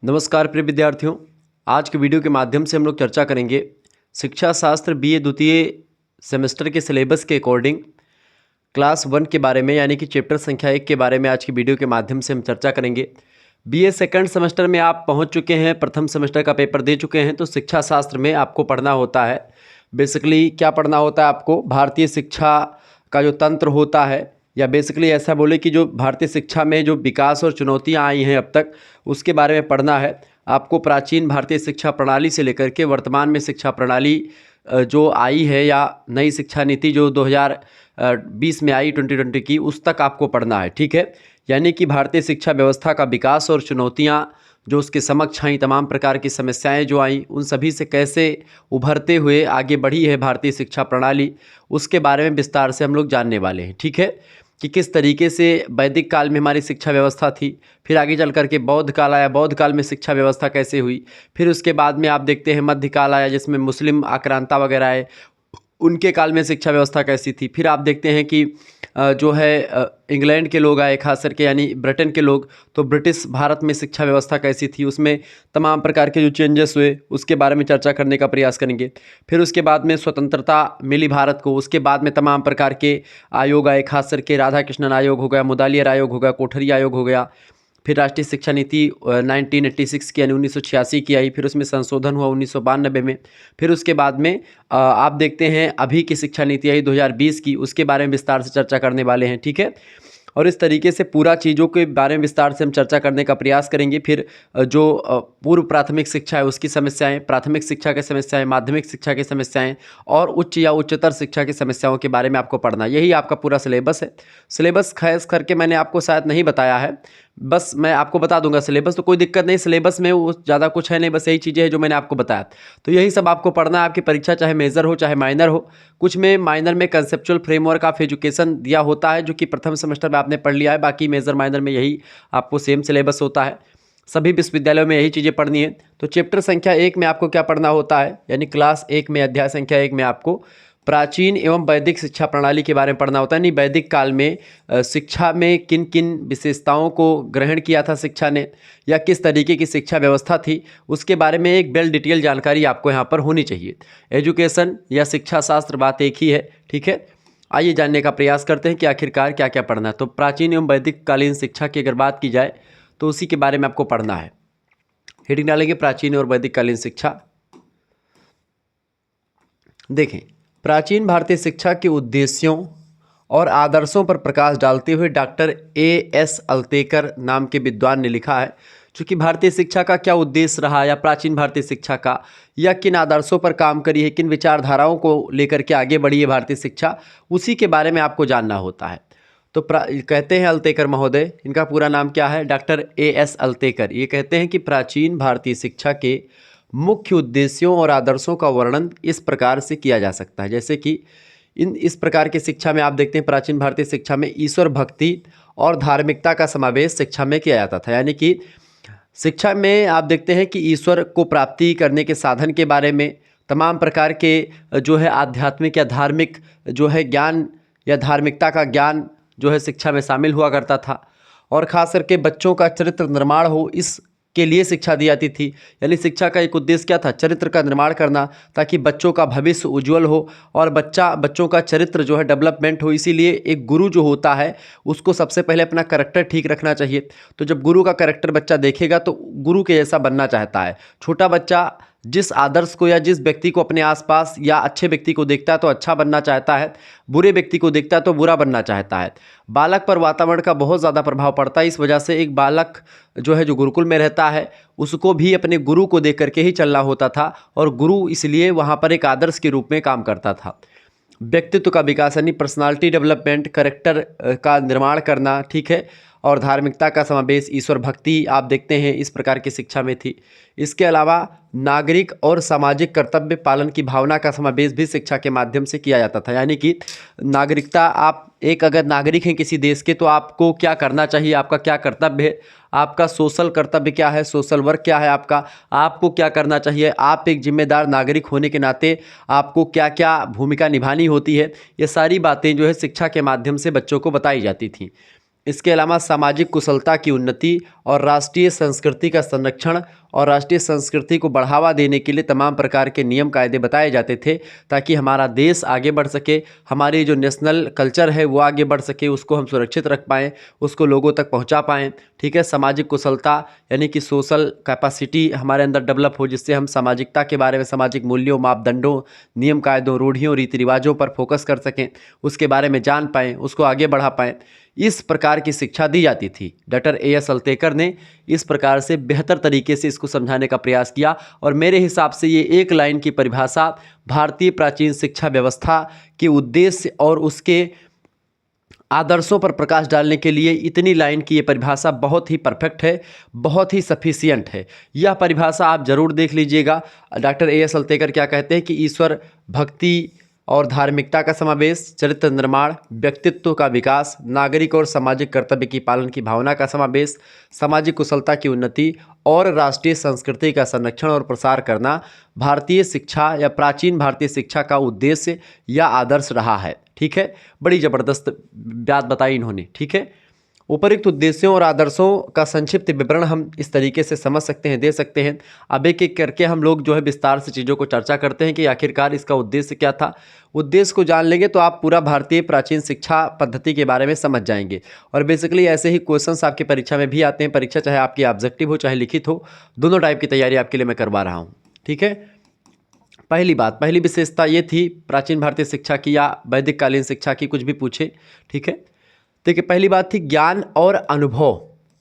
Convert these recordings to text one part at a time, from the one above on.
नमस्कार प्रिय विद्यार्थियों। आज के वीडियो के माध्यम से हम लोग चर्चा करेंगे शिक्षा शास्त्र बीए द्वितीय सेमेस्टर के सिलेबस के अकॉर्डिंग क्लास 1 के बारे में, यानी कि चैप्टर संख्या 1 के बारे में आज की वीडियो के माध्यम से हम चर्चा करेंगे। बीए सेकंड सेमेस्टर में आप पहुंच चुके हैं, प्रथम सेमेस्टर का पेपर दे चुके हैं, तो शिक्षा शास्त्र में आपको पढ़ना होता है। बेसिकली क्या पढ़ना होता है आपको? भारतीय शिक्षा का जो तंत्र होता है, या बेसिकली ऐसा बोले कि जो भारतीय शिक्षा में जो विकास और चुनौतियां आई हैं अब तक, उसके बारे में पढ़ना है आपको। प्राचीन भारतीय शिक्षा प्रणाली से लेकर के वर्तमान में शिक्षा प्रणाली जो आई है, या नई शिक्षा नीति जो 2020 में आई 2020 की, उस तक आपको पढ़ना है, ठीक है। यानी कि भारतीय शिक्षा व्यवस्था का विकास और चुनौतियां जो उसके समक्ष आई, तमाम प्रकार की समस्याएं जो आई, उन सभी से कैसे उभरते हुए आगे बढ़ी है भारतीय शिक्षा प्रणाली, उसके बारे में विस्तार से हम लोग जानने वाले हैं, ठीक है। कि किस तरीके से वैदिक काल में हमारी शिक्षा व्यवस्था थी, फिर आगे चल करके बौद्ध काल आया, बौद्ध काल में शिक्षा व्यवस्था कैसे हुई, फिर उसके बाद में आप देखते हैं मध्यकाल आया जिसमें मुस्लिम आक्रांता वगैरह आए, उनके काल में शिक्षा व्यवस्था कैसी थी। फिर आप देखते हैं कि जो है इंग्लैंड के लोग आए खास करके, यानी ब्रिटेन के लोग, तो ब्रिटिश भारत में शिक्षा व्यवस्था कैसी थी, उसमें तमाम प्रकार के जो चेंजेस हुए उसके बारे में चर्चा करने का प्रयास करेंगे। फिर उसके बाद में स्वतंत्रता मिली भारत को, उसके बाद में तमाम प्रकार के आयोग आए, खास करके राधा कृष्णन आयोग हो गया, मुदालियर आयोग हो गया, कोठरी आयोग हो गया। फिर राष्ट्रीय शिक्षा नीति 1986 की, यानी 1986 की आई, फिर उसमें संशोधन हुआ 1992 में। फिर उसके बाद में आप देखते हैं अभी की शिक्षा नीति आई 2020 की, उसके बारे में विस्तार से चर्चा करने वाले हैं, ठीक है। और इस तरीके से पूरा चीज़ों के बारे में विस्तार से हम चर्चा करने का प्रयास करेंगे। फिर जो पूर्व प्राथमिक शिक्षा है उसकी समस्याएं, प्राथमिक शिक्षा की समस्याएं, माध्यमिक शिक्षा की समस्याएं, और उच्च या उच्चतर शिक्षा की समस्याओं के बारे में आपको पढ़ना, यही आपका पूरा सिलेबस है। सिलेबस खास करके मैंने आपको शायद नहीं बताया है, बस मैं आपको बता दूंगा सिलेबस, तो कोई दिक्कत नहीं। सिलेबस में वो ज़्यादा कुछ है नहीं, बस यही चीज़ें हैं जो मैंने आपको बताया। तो यही सब आपको पढ़ना है। आपकी परीक्षा चाहे मेजर हो चाहे माइनर हो, कुछ में माइनर में कंसेप्चुअल फ्रेमवर्क ऑफ एजुकेशन दिया होता है जो कि प्रथम सेमेस्टर में आपने पढ़ लिया है, बाकी मेजर माइनर में यही आपको सेम सिलेबस होता है। सभी विश्वविद्यालयों में यही चीज़ें पढ़नी है। तो चैप्टर संख्या 1 में आपको क्या पढ़ना होता है, यानी क्लास 1 में अध्याय संख्या 1 में आपको प्राचीन एवं वैदिक शिक्षा प्रणाली के बारे में पढ़ना होता है। यानी वैदिक काल में शिक्षा में किन किन विशेषताओं को ग्रहण किया था शिक्षा ने, या किस तरीके की शिक्षा व्यवस्था थी, उसके बारे में एक वेल डिटेल जानकारी आपको यहाँ पर होनी चाहिए। एजुकेशन या शिक्षा शास्त्र बात एक ही है, ठीक है। आइए जानने का प्रयास करते हैं कि आखिरकार क्या क्या पढ़ना है। तो प्राचीन एवं वैदिक कालीन शिक्षा की अगर बात की जाए तो उसी के बारे में आपको पढ़ना है। हेडिंग डालेंगे प्राचीन और वैदिक कालीन शिक्षा। देखें, प्राचीन भारतीय शिक्षा के उद्देश्यों और आदर्शों पर प्रकाश डालते हुए डॉक्टर A.S. अल्तेकर नाम के विद्वान ने लिखा है, चूँकि भारतीय शिक्षा का क्या उद्देश्य रहा, या प्राचीन भारतीय शिक्षा का, या किन आदर्शों पर काम करी है, किन विचारधाराओं को लेकर के आगे बढ़ी है भारतीय शिक्षा, उसी के बारे में आपको जानना होता है। तो कहते हैं अल्तेकर महोदय, इनका पूरा नाम क्या है? Doctor A.S. अल्तेकर। ये कहते हैं कि प्राचीन भारतीय शिक्षा के मुख्य उद्देश्यों और आदर्शों का वर्णन इस प्रकार से किया जा सकता है, जैसे कि इस प्रकार की शिक्षा में आप देखते हैं प्राचीन भारतीय शिक्षा में ईश्वर भक्ति और धार्मिकता का समावेश शिक्षा में किया जाता था। यानी कि शिक्षा में आप देखते हैं कि ईश्वर को प्राप्ति करने के साधन के बारे में तमाम प्रकार के जो है आध्यात्मिक या धार्मिक जो है ज्ञान या धार्मिकता का ज्ञान जो है शिक्षा में शामिल हुआ करता था। और ख़ास करके बच्चों का चरित्र निर्माण हो, इस के लिए शिक्षा दी जाती थी। यानी शिक्षा का एक उद्देश्य क्या था? चरित्र का निर्माण करना, ताकि बच्चों का भविष्य उज्जवल हो और बच्चों का चरित्र जो है डेवलपमेंट हो। इसीलिए एक गुरु जो होता है उसको सबसे पहले अपना कैरेक्टर ठीक रखना चाहिए। तो जब गुरु का कैरेक्टर बच्चा देखेगा तो गुरु के जैसा बनना चाहता है। छोटा बच्चा जिस आदर्श को या जिस व्यक्ति को अपने आसपास या अच्छे व्यक्ति को देखता है तो अच्छा बनना चाहता है, बुरे व्यक्ति को देखता है तो बुरा बनना चाहता है। बालक पर वातावरण का बहुत ज़्यादा प्रभाव पड़ता है। इस वजह से एक बालक जो है जो गुरुकुल में रहता है उसको भी अपने गुरु को देख करके ही चलना होता था, और गुरु इसलिए वहाँ पर एक आदर्श के रूप में काम करता था। व्यक्तित्व का विकास यानी पर्सनालिटी डेवलपमेंट, करेक्टर का निर्माण करना, ठीक है, और धार्मिकता का समावेश, ईश्वर भक्ति आप देखते हैं इस प्रकार की शिक्षा में थी। इसके अलावा नागरिक और सामाजिक कर्तव्य पालन की भावना का समावेश भी शिक्षा के माध्यम से किया जाता था। यानी कि नागरिकता, आप एक अगर नागरिक हैं किसी देश के तो आपको क्या करना चाहिए, आपका क्या कर्तव्य है, आपका सोशल कर्तव्य क्या है, सोशल वर्क क्या है आपका, आपको क्या करना चाहिए, आप एक जिम्मेदार नागरिक होने के नाते आपको क्या क्या भूमिका निभानी होती है, ये सारी बातें जो है शिक्षा के माध्यम से बच्चों को बताई जाती थी। इसके अलावा सामाजिक कुशलता की उन्नति और राष्ट्रीय संस्कृति का संरक्षण और राष्ट्रीय संस्कृति को बढ़ावा देने के लिए तमाम प्रकार के नियम कायदे बताए जाते थे, ताकि हमारा देश आगे बढ़ सके, हमारी जो नेशनल कल्चर है वो आगे बढ़ सके, उसको हम सुरक्षित रख पाएँ, उसको लोगों तक पहुंचा पाएँ। ठीक है, सामाजिक कुशलता यानी कि सोशल कैपेसिटी हमारे अंदर डेवलप हो, जिससे हम सामाजिकता के बारे में, सामाजिक मूल्यों, मापदंडों, नियम कायदों, रूढ़ियों, रीति रिवाजों पर फोकस कर सकें, उसके बारे में जान पाएँ, उसको आगे बढ़ा पाएँ। इस प्रकार की शिक्षा दी जाती थी। Doctor A.S. अल्तेकर ने इस प्रकार से बेहतर तरीके से इसको समझाने का प्रयास किया, और मेरे हिसाब से ये एक लाइन की परिभाषा भारतीय प्राचीन शिक्षा व्यवस्था के उद्देश्य और उसके आदर्शों पर प्रकाश डालने के लिए इतनी लाइन की ये परिभाषा बहुत ही परफेक्ट है, बहुत ही सफिशियंट है। यह परिभाषा आप ज़रूर देख लीजिएगा। Doctor A.S. अल्तेकर क्या कहते हैं कि ईश्वर भक्ति और धार्मिकता का समावेश, चरित्र निर्माण, व्यक्तित्व का विकास, नागरिक और सामाजिक कर्तव्य की पालन की भावना का समावेश, सामाजिक कुशलता की उन्नति और राष्ट्रीय संस्कृति का संरक्षण और प्रसार करना भारतीय शिक्षा या प्राचीन भारतीय शिक्षा का उद्देश्य या आदर्श रहा है। ठीक है, बड़ी ज़बरदस्त बात बताई इन्होंने। ठीक है, उपरोक्त उद्देश्यों और आदर्शों का संक्षिप्त विवरण हम इस तरीके से समझ सकते हैं, दे सकते हैं। अब एक एक करके हम लोग जो है विस्तार से चीज़ों को चर्चा करते हैं कि आखिरकार इसका उद्देश्य क्या था। उद्देश्य को जान लेंगे तो आप पूरा भारतीय प्राचीन शिक्षा पद्धति के बारे में समझ जाएंगे। और बेसिकली ऐसे ही क्वेश्चंस आपकी परीक्षा में भी आते हैं। परीक्षा चाहे आपकी ऑब्जेक्टिव हो चाहे लिखित हो, दोनों टाइप की तैयारी आपके लिए मैं करवा रहा हूँ। ठीक है, पहली विशेषता ये थी प्राचीन भारतीय शिक्षा की या वैदिक कालीन शिक्षा की, कुछ भी पूछे। ठीक है, देखिए पहली बात थी ज्ञान और अनुभव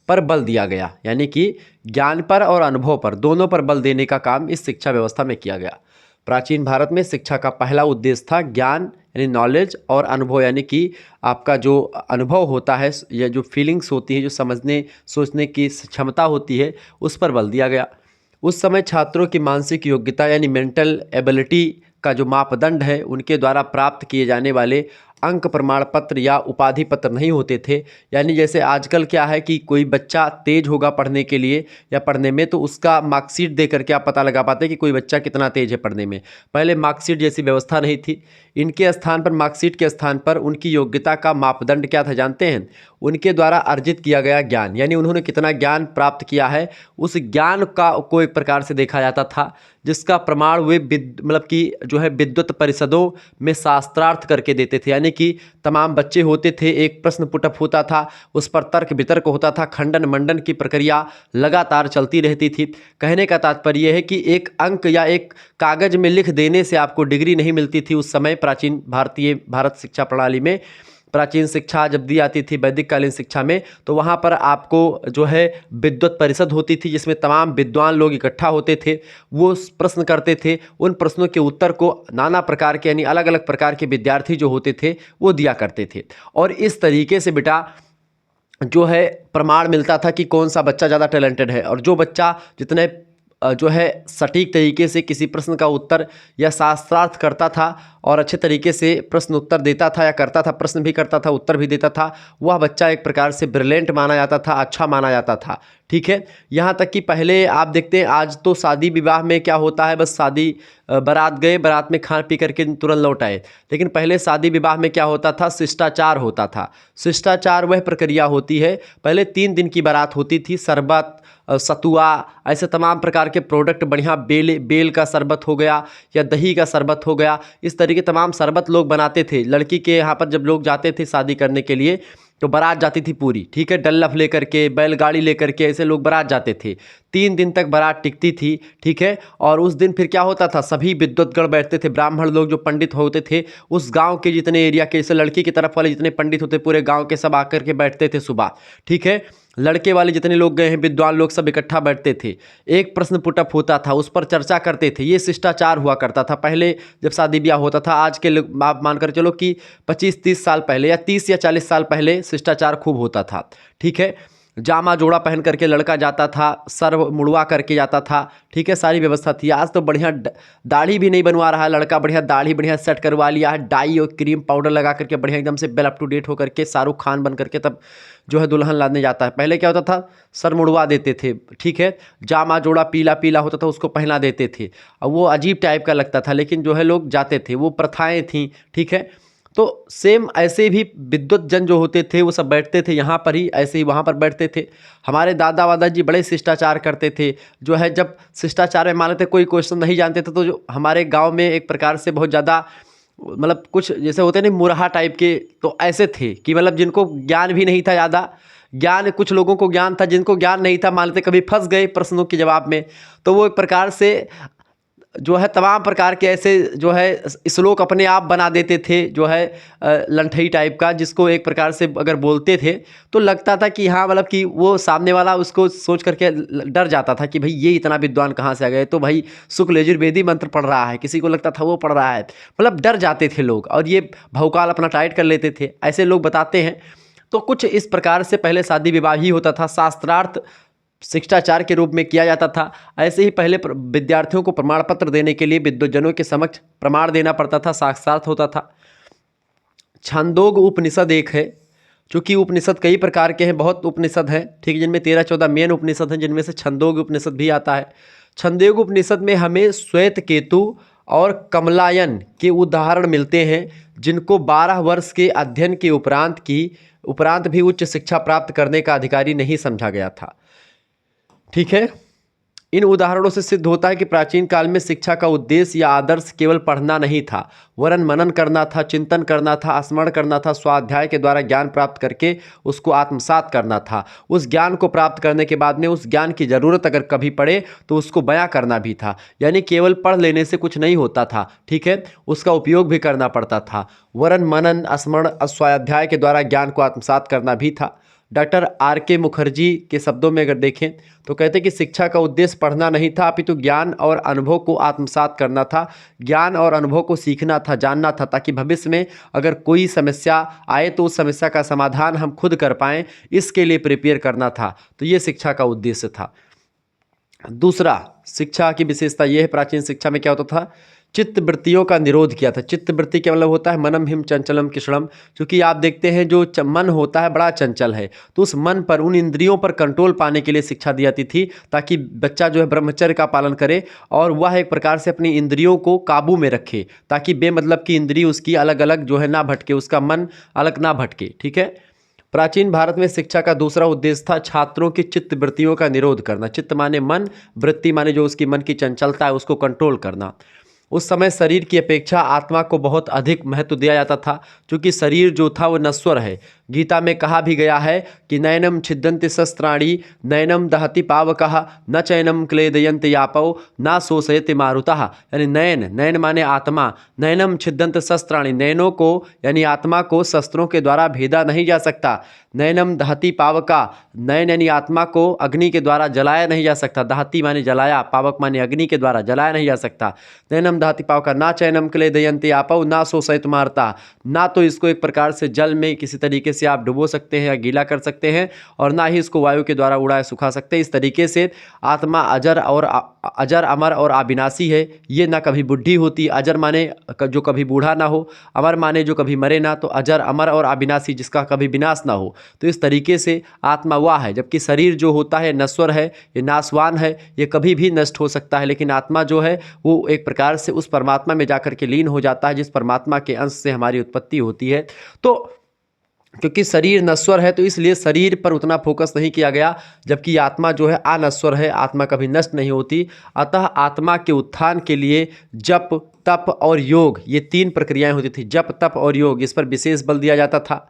पर बल दिया गया, यानी कि ज्ञान पर और अनुभव पर, दोनों पर बल देने का काम इस शिक्षा व्यवस्था में किया गया। प्राचीन भारत में शिक्षा का पहला उद्देश्य था ज्ञान यानी नॉलेज, और अनुभव यानी कि आपका जो अनुभव होता है या जो फीलिंग्स होती है, जो समझने सोचने की क्षमता होती है, उस पर बल दिया गया। उस समय छात्रों की मानसिक योग्यता यानी मेंटल एबिलिटी का जो मापदंड है, उनके द्वारा प्राप्त किए जाने वाले अंक प्रमाण पत्र या उपाधि पत्र नहीं होते थे। यानी जैसे आजकल क्या है कि कोई बच्चा तेज होगा पढ़ने के लिए या पढ़ने में, तो उसका मार्कशीट दे करके आप पता लगा पाते कि कोई बच्चा कितना तेज है पढ़ने में। पहले मार्कशीट जैसी व्यवस्था नहीं थी। इनके स्थान पर, मार्कशीट के स्थान पर उनकी योग्यता का मापदंड क्या था जानते हैं? उनके द्वारा अर्जित किया गया ज्ञान, यानी उन्होंने कितना ज्ञान प्राप्त किया है, उस ज्ञान का को एक प्रकार से देखा जाता था, जिसका प्रमाण वे मतलब कि जो है विद्वत परिषदों में शास्त्रार्थ करके देते थे। यानी कि तमाम बच्चे होते थे, एक प्रश्न पुटअप होता था, उस पर तर्क वितर्क होता था, खंडन मंडन की प्रक्रिया लगातार चलती रहती थी। कहने का तात्पर्य है कि एक अंक या एक कागज में लिख देने से आपको डिग्री नहीं मिलती थी उस समय प्राचीन भारत शिक्षा प्रणाली में। प्राचीन शिक्षा जब दी जाती थी वैदिक कालीन शिक्षा में, तो वहाँ पर आपको जो है विद्वत परिषद होती थी, जिसमें तमाम विद्वान लोग इकट्ठा होते थे। वो प्रश्न करते थे, उन प्रश्नों के उत्तर को नाना प्रकार के यानी अलग अलग प्रकार के विद्यार्थी जो होते थे वो दिया करते थे। और इस तरीके से बेटा जो है प्रमाण मिलता था कि कौन सा बच्चा ज़्यादा टैलेंटेड है, और जो बच्चा जितने जो है सटीक तरीके से किसी प्रश्न का उत्तर या शास्त्रार्थ करता था और अच्छे तरीके से प्रश्न उत्तर देता था या करता था, प्रश्न भी करता था, उत्तर भी देता था, वह बच्चा एक प्रकार से ब्रिलियंट माना जाता था, अच्छा माना जाता था। ठीक है, यहाँ तक कि पहले आप देखते हैं, आज तो शादी विवाह में क्या होता है, बस शादी बारात गए, बारात में खा पी करके तुरंत लौट आए। लेकिन पहले शादी विवाह में क्या होता था, शिष्टाचार होता था। शिष्टाचार वह प्रक्रिया होती है, पहले 3 दिन की बारात होती थी, शरबत, सतुआ, ऐसे तमाम प्रकार के प्रोडक्ट, बढ़िया बेल का शरबत हो गया या दही का शरबत हो गया, इस तरीके तमाम शरबत लोग बनाते थे। लड़की के यहाँ पर जब लोग जाते थे शादी करने के लिए तो बारात जाती थी पूरी। ठीक है, डल्लफ लेकर के, बैलगाड़ी लेकर के, ऐसे लोग बारात जाते थे। 3 दिन तक बारात टिकती थी। ठीक है, और उस दिन फिर क्या होता था, सभी विद्वतगण बैठते थे, ब्राह्मण लोग जो पंडित होते थे, उस गांव के जितने एरिया के, जैसे लड़की की तरफ वाले जितने पंडित होते, पूरे गांव के सब आकर के बैठते थे सुबह। ठीक है, लड़के वाले जितने लोग गए हैं, विद्वान लोग सब इकट्ठा बैठते थे, एक प्रश्न पुटअप होता था, उस पर चर्चा करते थे। ये शिष्टाचार हुआ करता था पहले जब शादी ब्याह होता था। आज के लोग आप मानकर चलो कि 25-30 साल पहले या 30 या 40 साल पहले शिष्टाचार खूब होता था। ठीक है, जामा जोड़ा पहन करके लड़का जाता था, सर मुड़वा करके जाता था। ठीक है, सारी व्यवस्था थी। आज तो बढ़िया दाढ़ी भी नहीं बनवा रहा है लड़का, बढ़िया दाढ़ी बढ़िया सेट करवा लिया है, डाई और क्रीम पाउडर लगा करके बढ़िया एकदम से वेल अप टू डेट होकर के शाहरुख खान बन करके तब जो है दुल्हन लाने जाता है। पहले क्या होता था, सर मुड़वा देते थे। ठीक है, जामा जोड़ा पीला पीला होता था, उसको पहना देते थे, और वो अजीब टाइप का लगता था, लेकिन जो है लोग जाते थे, वो प्रथाएं थीं। ठीक है, तो सेम ऐसे भी विद्वत जन जो होते थे वो सब बैठते थे यहाँ पर ही, ऐसे ही वहाँ पर बैठते थे। हमारे दादा वादा जी बड़े शिष्टाचार करते थे, जो है जब शिष्टाचार में मान लेते कोई क्वेश्चन नहीं जानते थे तो जो हमारे गांव में एक प्रकार से बहुत ज़्यादा मतलब कुछ जैसे होते नहीं मुरहा टाइप के, तो ऐसे थे कि मतलब जिनको ज्ञान भी नहीं था ज़्यादा, ज्ञान कुछ लोगों को ज्ञान था, जिनको ज्ञान नहीं था मान लेते कभी फंस गए प्रश्नों के जवाब में, तो वो एक प्रकार से जो है तमाम प्रकार के ऐसे जो है श्लोक अपने आप बना देते थे, जो है लंठई टाइप का, जिसको एक प्रकार से अगर बोलते थे तो लगता था कि हाँ मतलब कि वो सामने वाला उसको सोच करके डर जाता था कि भाई ये इतना विद्वान कहाँ से आ गए, तो भाई शुक्ल यजुर्वेदी मंत्र पढ़ रहा है, किसी को लगता था वो पढ़ रहा है, मतलब डर जाते थे लोग और ये भौकाल अपना टाइट कर लेते थे, ऐसे लोग बताते हैं। तो कुछ इस प्रकार से पहले शादी विवाह ही होता था, शास्त्रार्थ शिष्टाचार के रूप में किया जाता था। ऐसे ही पहले विद्यार्थियों को प्रमाण पत्र देने के लिए विद्वजनों के समक्ष प्रमाण देना पड़ता था, साक्षात होता था। छंदोग उपनिषद एक है, चूँकि उपनिषद कई प्रकार के हैं, बहुत उपनिषद हैं, ठीक है, जिनमें 13-14 मेन उपनिषद हैं, जिनमें से छंदोग उपनिषद भी आता है। छंदोग उपनिषद में हमें श्वेत केतु और कमलायन के उदाहरण मिलते हैं, जिनको 12 वर्ष के अध्ययन के उपरांत भी उच्च शिक्षा प्राप्त करने का अधिकारी नहीं समझा गया था। ठीक है, इन उदाहरणों से सिद्ध होता है कि प्राचीन काल में शिक्षा का उद्देश्य या आदर्श केवल पढ़ना नहीं था, वरन मनन करना था, चिंतन करना था, स्मरण करना था, स्वाध्याय के द्वारा ज्ञान प्राप्त करके उसको आत्मसात करना था। उस ज्ञान को प्राप्त करने के बाद में उस ज्ञान की ज़रूरत अगर कभी पड़े तो उसको बयां करना भी था, यानी केवल पढ़ लेने से कुछ नहीं होता था, ठीक है, उसका उपयोग भी करना पड़ता था। वरन मनन, स्मरण, स्वाध्याय के द्वारा ज्ञान को आत्मसात करना भी था। Doctor R.K. मुखर्जी के शब्दों में अगर देखें तो कहते हैं कि शिक्षा का उद्देश्य पढ़ना नहीं था, अपितु ज्ञान और अनुभव को आत्मसात करना था। ज्ञान और अनुभव को सीखना था, जानना था, ताकि भविष्य में अगर कोई समस्या आए तो उस समस्या का समाधान हम खुद कर पाएँ, इसके लिए प्रिपेयर करना था। तो ये शिक्षा का उद्देश्य था। दूसरा, शिक्षा की विशेषता यह है, प्राचीन शिक्षा में क्या होता था, चित्त वृत्तियों का निरोध किया था। चित्त वृत्ति क्या मतलब होता है, मनम हिम चंचलम कृष्णम, क्योंकि आप देखते हैं जो मन होता है बड़ा चंचल है, तो उस मन पर, उन इंद्रियों पर कंट्रोल पाने के लिए शिक्षा दी जाती थी, ताकि बच्चा जो है ब्रह्मचर्य का पालन करे और वह एक प्रकार से अपनी इंद्रियों को काबू में रखे, ताकि बेमतलब की इंद्रिय उसकी अलग अलग जो है ना भटके, उसका मन अलग ना भटके। ठीक है, प्राचीन भारत में शिक्षा का दूसरा उद्देश्य था छात्रों की चित्त वृत्तियों का निरोध करना। चित्त माने मन, वृत्ति माने जो उसकी मन की चंचलता है उसको कंट्रोल करना। उस समय शरीर की अपेक्षा आत्मा को बहुत अधिक महत्व दिया जाता था, क्योंकि शरीर जो था वो नश्वर है। गीता में कहा भी गया है कि नैनम छिद्यन्ति शस्त्राणि नैनम दहति पावकः न चैनम क्लेदयन्ति यापौ न शोषयति मारुतः, यानी नैन माने आत्मा, नैनम छिद्यन्ति शस्त्राणि, नैनों को यानी आत्मा को शस्त्रों के द्वारा भेदा नहीं जा सकता। नैनम दहति पावका, नैन यानी आत्मा को अग्नि के द्वारा जलाया नहीं जा सकता। दहति माने जलाया, पावक माने अग्नि के द्वारा जलाया नहीं जा सकता। नैनम दहति पावका ना चैनम क्लेदयन्ति आपौ ना शोषयित मारता, ना तो इसको एक प्रकार से जल में किसी तरीके से आप डुबो सकते हैं या गीला कर सकते हैं, और ना ही इसको वायु के द्वारा उड़ाए सुखा सकते हैं। इस तरीके से आत्मा अजर अमर और अविनाशी है। ये ना कभी बुढ़ी होती, अजर माने जो कभी बूढ़ा ना हो, अमर माने जो कभी मरे ना, तो अजर अमर और अविनाशी जिसका कभी विनाश ना हो। तो इस तरीके से आत्मा वह है, जबकि शरीर जो होता है नश्वर है, ये नाशवान है, ये कभी भी नष्ट हो सकता है, लेकिन आत्मा जो है वो एक प्रकार से उस परमात्मा में जाकर के लीन हो जाता है, जिस परमात्मा के अंश से हमारी उत्पत्ति होती है। तो क्योंकि शरीर नश्वर है तो इसलिए शरीर पर उतना फोकस नहीं किया गया, जबकि आत्मा जो है अनश्वर है, आत्मा कभी नष्ट नहीं होती। अतः आत्मा के उत्थान के लिए जप, तप और योग, ये 3 प्रक्रियाएं होती थी। जप, तप और योग, इस पर विशेष बल दिया जाता था।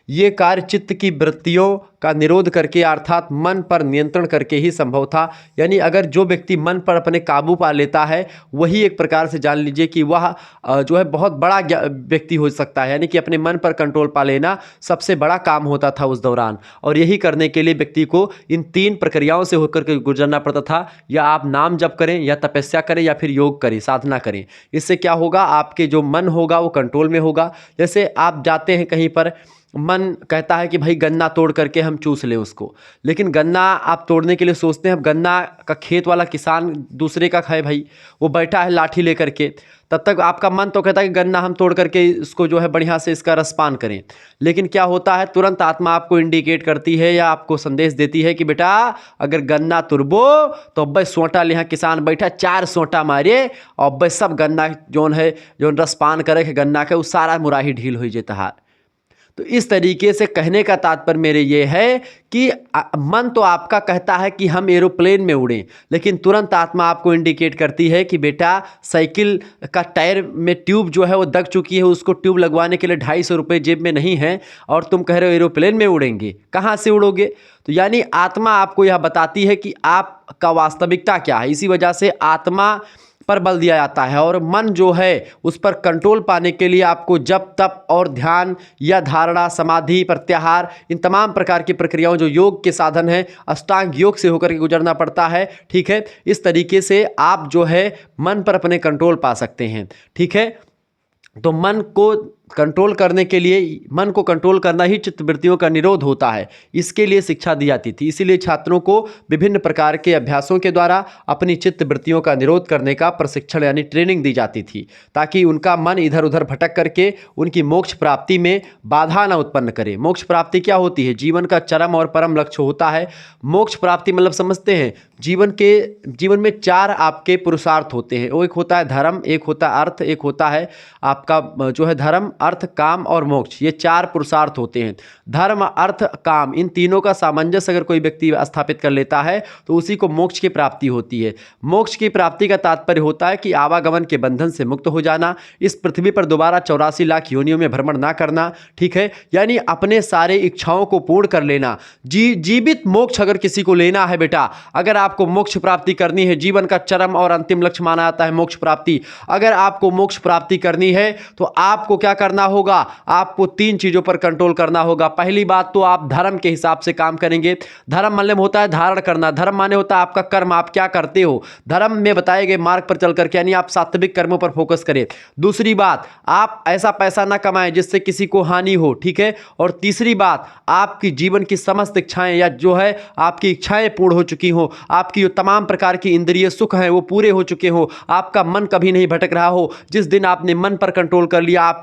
ये कार्य चित्त की वृत्तियों का निरोध करके अर्थात मन पर नियंत्रण करके ही संभव था। यानी अगर जो व्यक्ति मन पर अपने काबू पा लेता है, वही एक प्रकार से जान लीजिए कि वह जो है बहुत बड़ा व्यक्ति हो सकता है। यानी कि अपने मन पर कंट्रोल पा लेना सबसे बड़ा काम होता था उस दौरान, और यही करने के लिए व्यक्ति को इन 3 प्रक्रियाओं से होकर के गुजरना पड़ता था। या आप नाम जप करें, या तपस्या करें, या फिर योग करें, साधना करें। इससे क्या होगा, आपके जो मन होगा वो कंट्रोल में होगा। जैसे आप जाते हैं कहीं पर, मन कहता है कि भाई गन्ना तोड़ करके हम चूस लें उसको, लेकिन गन्ना आप तोड़ने के लिए सोचते हैं, अब गन्ना का खेत वाला किसान दूसरे का है भाई, वो बैठा है लाठी लेकर के, तब तक आपका मन तो कहता है कि गन्ना हम तोड़ करके इसको जो है बढ़िया से इसका रसपान करें, लेकिन क्या होता है, तुरंत आत्मा आपको इंडिकेट करती है या आपको संदेश देती है कि बेटा अगर गन्ना तुरबो तो अब सोटा ले, यहाँ किसान बैठा 4 सोटा मारे और अब सब गन्ना जोन है जोन रसपान करे गन्ना के, वो सारा मुराही ढील हो जाता है। तो इस तरीके से कहने का तात्पर्य मेरे ये है कि मन तो आपका कहता है कि हम एरोप्लेन में उड़ें, लेकिन तुरंत आत्मा आपको इंडिकेट करती है कि बेटा साइकिल का टायर में ट्यूब जो है वो दग चुकी है, उसको ट्यूब लगवाने के लिए 250 रुपये जेब में नहीं है और तुम कह रहे हो एरोप्लेन में उड़ेंगे, कहाँ से उड़ोगे। तो यानी आत्मा आपको यह बताती है कि आपका वास्तविकता क्या है। इसी वजह से आत्मा पर बल दिया जाता है और मन जो है उस पर कंट्रोल पाने के लिए आपको जप तप और ध्यान या धारणा, समाधि, प्रत्याहार, इन तमाम प्रकार की प्रक्रियाओं जो योग के साधन हैं, अष्टांग योग से होकर के गुजरना पड़ता है। ठीक है, इस तरीके से आप जो है मन पर अपने कंट्रोल पा सकते हैं। ठीक है, तो मन को कंट्रोल करने के लिए, मन को कंट्रोल करना ही चित्तवृत्तियों का निरोध होता है, इसके लिए शिक्षा दी जाती थी। इसीलिए छात्रों को विभिन्न प्रकार के अभ्यासों के द्वारा अपनी चित्तवृत्तियों का निरोध करने का प्रशिक्षण यानी ट्रेनिंग दी जाती थी, ताकि उनका मन इधर उधर भटक करके उनकी मोक्ष प्राप्ति में बाधा न उत्पन्न करे। मोक्ष प्राप्ति क्या होती है? जीवन का चरम और परम लक्ष्य होता है। मोक्ष प्राप्ति मतलब समझते हैं, जीवन में 4 आपके पुरुषार्थ होते हैं। वो एक होता है धर्म, एक होता है अर्थ, एक होता है आपका जो है धर्म, अर्थ, काम और मोक्ष। ये 4 पुरुषार्थ होते हैं। धर्म, अर्थ, काम, इन तीनों का सामंजस्य अगर कोई व्यक्ति स्थापित कर लेता है तो उसी को मोक्ष की प्राप्ति होती है। मोक्ष की प्राप्ति का तात्पर्य होता है कि आवागमन के बंधन से मुक्त हो जाना, इस पृथ्वी पर दोबारा 84 लाख योनियों में भ्रमण ना करना। ठीक है, यानी अपने सारे इच्छाओं को पूर्ण कर लेना। जीवित मोक्ष अगर किसी को लेना है बेटा, अगर आपको मोक्ष प्राप्ति करनी है, जीवन का चरम और अंतिम लक्ष्य माना जाता है मोक्ष प्राप्ति। अगर आपको मोक्ष प्राप्ति करनी है तो आपको क्या करना होगा? आपको 3 चीजों पर कंट्रोल करना होगा। पहली बात तो आप धर्म के हिसाब से काम करेंगे। धर्म मतलब होता है धारण करना, धर्म माने होता है आपका कर्म, आप क्या करते हो। धर्म में बताए गए मार्ग पर चल करके, यानी आप सात्विक कर्मों पर फोकस करें। दूसरी बात, आप ऐसा पैसा ना कमाएं जिससे किसी को हानि हो। ठीक है, और तीसरी बात, आपकी जीवन की समस्त इच्छाएं या जो है आपकी इच्छाएं पूर्ण हो चुकी हो, आपकी जो तमाम प्रकार की इंद्रिय सुख हैं वो पूरे हो चुके हो, आपका मन कभी नहीं भटक रहा हो। जिस दिन आपने मन पर कंट्रोल कर लिया,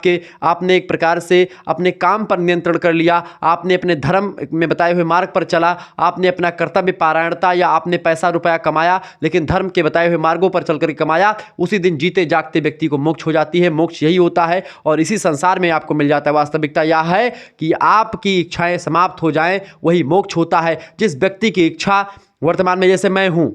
आपने एक प्रकार से अपने काम पर नियंत्रण कर लिया, आपने अपने धर्म में बताए हुए मार्ग पर चला, आपने अपना कर्तव्य पारायणता या आपने पैसा रुपया कमाया लेकिन धर्म के बताए हुए मार्गों पर चलकर कमाया, उसी दिन जीते जागते व्यक्ति को मोक्ष हो जाती है। मोक्ष यही होता है और इसी संसार में आपको मिल जाता है। वास्तविकता यह है कि आपकी इच्छाएं समाप्त हो जाएं, वही मोक्ष होता है। जिस व्यक्ति की इच्छा वर्तमान में, जैसे मैं हूं,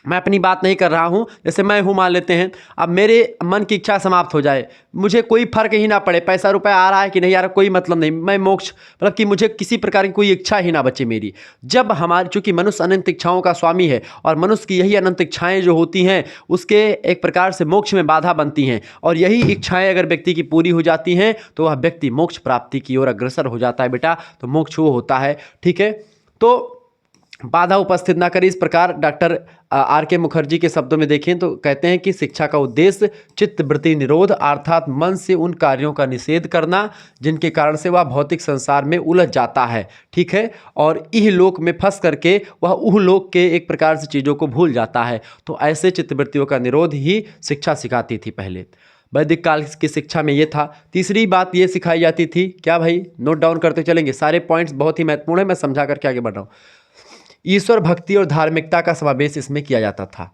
मैं अपनी बात नहीं कर रहा हूं, जैसे मैं हूं मान लेते हैं, अब मेरे मन की इच्छा समाप्त हो जाए, मुझे कोई फर्क ही ना पड़े पैसा रुपया आ रहा है कि नहीं आ रहा, कोई मतलब नहीं, मैं मोक्ष मतलब कि मुझे किसी प्रकार की कोई इच्छा ही ना बचे मेरी। जब हमारी, चूंकि मनुष्य अनंत इच्छाओं का स्वामी है और मनुष्य की यही अनंत इच्छाएं जो होती हैं उसके एक प्रकार से मोक्ष में बाधा बनती हैं, और यही इच्छाएं अगर व्यक्ति की पूरी हो जाती हैं तो वह व्यक्ति मोक्ष प्राप्ति की ओर अग्रसर हो जाता है बेटा। तो मोक्ष वो होता है। ठीक है, तो बाधा उपस्थित ना करें। इस प्रकार डॉक्टर R.K. मुखर्जी के शब्दों में देखें तो कहते हैं कि शिक्षा का उद्देश्य चित्तवृत्ति निरोध अर्थात मन से उन कार्यों का निषेध करना जिनके कारण से वह भौतिक संसार में उलझ जाता है। ठीक है, और इह लोक में फंस करके वह उह लोक के एक प्रकार से चीज़ों को भूल जाता है। तो ऐसे चित्तवृत्तियों का निरोध ही शिक्षा सिखाती थी पहले। वैदिक काल की शिक्षा में ये था। तीसरी बात ये सिखाई जाती थी, क्या भाई, नोट डाउन करते चलेंगे, सारे पॉइंट्स बहुत ही महत्वपूर्ण है, मैं समझा करके आगे बढ़ रहा हूँ। ईश्वर भक्ति और धार्मिकता का समावेश इसमें किया जाता था।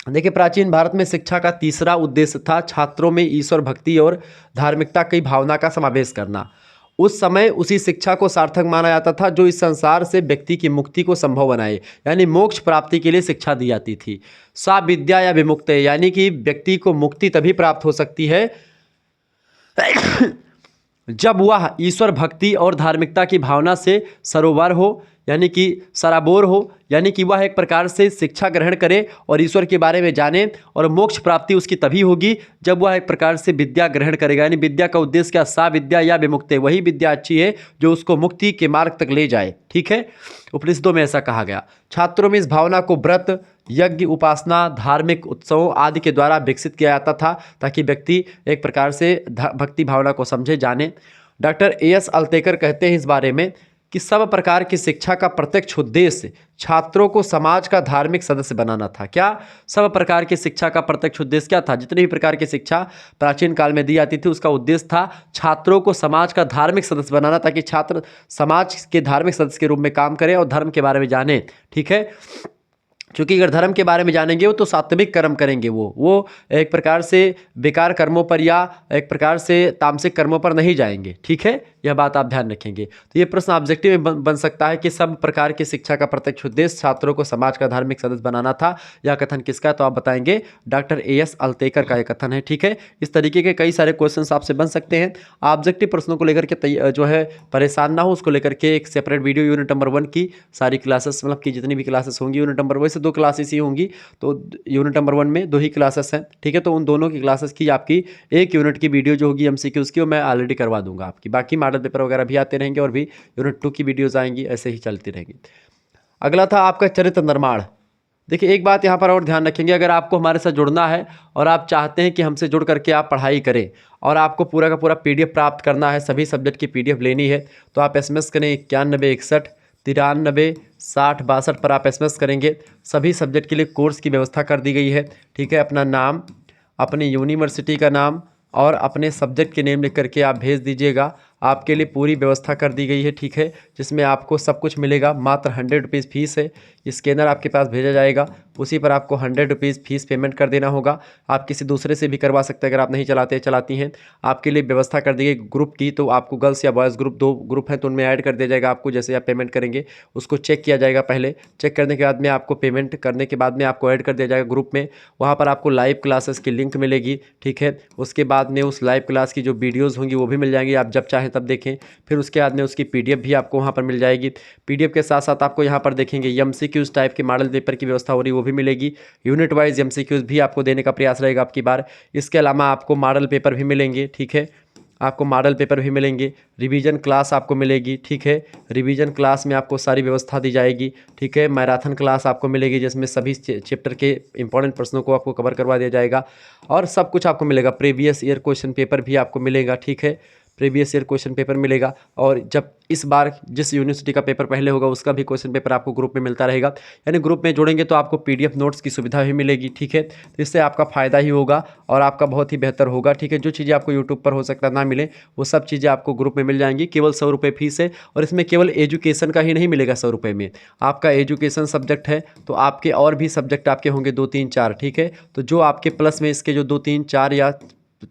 देखिए, प्राचीन भारत में शिक्षा का तीसरा उद्देश्य था छात्रों में ईश्वर भक्ति और धार्मिकता की भावना का समावेश करना। उस समय उसी शिक्षा को सार्थक माना जाता था जो इस संसार से व्यक्ति की मुक्ति को संभव बनाए, यानी मोक्ष प्राप्ति के लिए शिक्षा दी जाती थी। सा विद्या या विमुक्ते, यानी कि व्यक्ति को मुक्ति तभी प्राप्त हो सकती है जब वह ईश्वर भक्ति और धार्मिकता की भावना से सरोवर हो, यानी कि सराबोर हो, यानी कि वह एक प्रकार से शिक्षा ग्रहण करे और ईश्वर के बारे में जाने। और मोक्ष प्राप्ति उसकी तभी होगी जब वह एक प्रकार से विद्या ग्रहण करेगा, यानी विद्या का उद्देश्य क्या? सा विद्या या विमुक्ते, वही विद्या अच्छी है जो उसको मुक्ति के मार्ग तक ले जाए। ठीक है, उपनिषदों में ऐसा कहा गया। छात्रों में इस भावना को व्रत, यज्ञ, उपासना, धार्मिक उत्सवों आदि के द्वारा विकसित किया जाता था ताकि व्यक्ति एक प्रकार से भक्ति भावना को समझे, जाने। Doctor A.S. अल्तेकर कहते हैं इस बारे में कि सब प्रकार की शिक्षा का प्रत्यक्ष उद्देश्य छात्रों को समाज का धार्मिक सदस्य बनाना था। क्या? सब प्रकार की शिक्षा का प्रत्यक्ष उद्देश्य क्या था? जितनी भी प्रकार की शिक्षा प्राचीन काल में दी जाती थी उसका उद्देश्य था छात्रों को समाज का धार्मिक सदस्य बनाना, ताकि छात्र समाज के धार्मिक सदस्य के रूप में काम करें और धर्म के बारे में जानें। ठीक है, क्योंकि अगर धर्म के बारे में जानेंगे वो तो सात्विक कर्म करेंगे, वो एक प्रकार से बेकार कर्मों पर या एक प्रकार से तामसिक कर्मों पर नहीं जाएंगे। ठीक है, यह बात आप ध्यान रखेंगे। तो ये प्रश्न ऑब्जेक्टिव में बन सकता है कि सब प्रकार की शिक्षा का प्रत्यक्ष उद्देश्य छात्रों को समाज का धार्मिक सदस्य बनाना था। यह कथन किसका है? तो आप बताएंगे डॉक्टर एएस अल्तेकर का यह कथन है। ठीक है, इस तरीके के कई सारे क्वेश्चंस आपसे बन सकते हैं। ऑब्जेक्टिव प्रश्नों को लेकर के जो है परेशान ना हो, उसको लेकर के एक सेपरेट वीडियो यूनिट नंबर 1 की सारी क्लासेस, मतलब की जितनी भी क्लासेस होंगी यूनिट नंबर 1 से 2 क्लासेस ही होंगी, तो यूनिट नंबर 1 में 2 ही क्लासेस हैं। ठीक है, तो उन दोनों की क्लासेस की आपकी एक यूनिट की वीडियो जो होगी एमसीक्यूज की, वो मैं ऑलरेडी करवा दूंगा आपकी। बाकी मॉडल पेपर वगैरह भी आते रहेंगे और भी यूनिट 2 की वीडियोज आएंगी, ऐसे ही चलती रहेंगी। अगला था आपका चरित्र निर्माण। देखिए, एक बात यहाँ पर और ध्यान रखेंगे, अगर आपको हमारे साथ जुड़ना है और आप चाहते हैं कि हमसे जुड़ करके आप पढ़ाई करें और आपको पूरा का पूरा पीडीएफ प्राप्त करना है, सभी सब्जेक्ट की पीडीएफ लेनी है, तो आप एसएमएस करें 9161 93 60 62 पर आप एसएमएस करेंगे। सभी सब्जेक्ट के लिए कोर्स की व्यवस्था कर दी गई है। ठीक है, अपना नाम, अपनी यूनिवर्सिटी का नाम और अपने सब्जेक्ट के नेम लिख करके आप भेज दीजिएगा। आपके लिए पूरी व्यवस्था कर दी गई है। ठीक है, जिसमें आपको सब कुछ मिलेगा। मात्र 100 रुपीज़ फीस है। स्कैनर आपके पास भेजा जाएगा, उसी पर आपको 100 रुपीज़ फीस पेमेंट कर देना होगा। आप किसी दूसरे से भी करवा सकते हैं अगर आप नहीं चलाती हैं। आपके लिए व्यवस्था कर दी गई ग्रुप की, तो आपको गर्ल्स या बॉयज़ ग्रुप 2 ग्रुप हैं तो उनमें ऐड कर दिया जाएगा आपको। जैसे आप पेमेंट करेंगे उसको चेक किया जाएगा, पहले चेक करने के बाद में आपको पेमेंट करने के बाद में आपको ऐड कर दिया जाएगा ग्रुप में। वहाँ पर आपको लाइव क्लासेस की लिंक मिलेगी। ठीक है, उसके बाद में उस लाइव क्लास की जो वीडियोज़ होंगी वो भी मिल जाएंगी, आप जब चाहें तब देखें। फिर उसके बाद में उसकी पीडीएफ भी आपको वहाँ पर मिल जाएगी। पीडीएफ के साथ साथ आपको यहाँ पर देखेंगे एमसीक्यूज टाइप के मॉडल पेपर की व्यवस्था हो रही है, वो भी मिलेगी। यूनिट वाइज एमसीक्यूज भी आपको देने का प्रयास रहेगा आपकी बार। इसके अलावा आपको मॉडल पेपर भी मिलेंगे। ठीक है, आपको मॉडल पेपर भी मिलेंगे। रिवीजन क्लास आपको मिलेगी। ठीक है, रिवीजन क्लास में आपको सारी व्यवस्था दी जाएगी। ठीक है, मैराथन क्लास आपको मिलेगी जिसमें सभी चैप्टर के इंपॉर्टेंट प्रश्नों को आपको कवर करवा दिया जाएगा और सब कुछ आपको मिलेगा। प्रीवियस ईयर क्वेश्चन पेपर भी आपको मिलेगा। ठीक है, प्रीवियस ईयर क्वेश्चन पेपर मिलेगा और जब इस बार जिस यूनिवर्सिटी का पेपर पहले होगा उसका भी क्वेश्चन पेपर आपको ग्रुप में मिलता रहेगा। यानी ग्रुप में जोड़ेंगे तो आपको पीडीएफ नोट्स की सुविधा भी मिलेगी। ठीक है, तो इससे आपका फ़ायदा ही होगा और आपका बहुत ही बेहतर होगा। ठीक है, जो चीज़ें आपको यूट्यूब पर हो सकता ना मिले वो सब चीज़ें आपको ग्रुप में मिल जाएंगी। केवल 100 रुपये फीस है और इसमें केवल एजुकेशन का ही नहीं मिलेगा 100 रुपये में। आपका एजुकेशन सब्जेक्ट है तो आपके और भी सब्जेक्ट आपके होंगे 2 3 4। ठीक है, तो जो आपके प्लस में इसके जो 2 3 4 या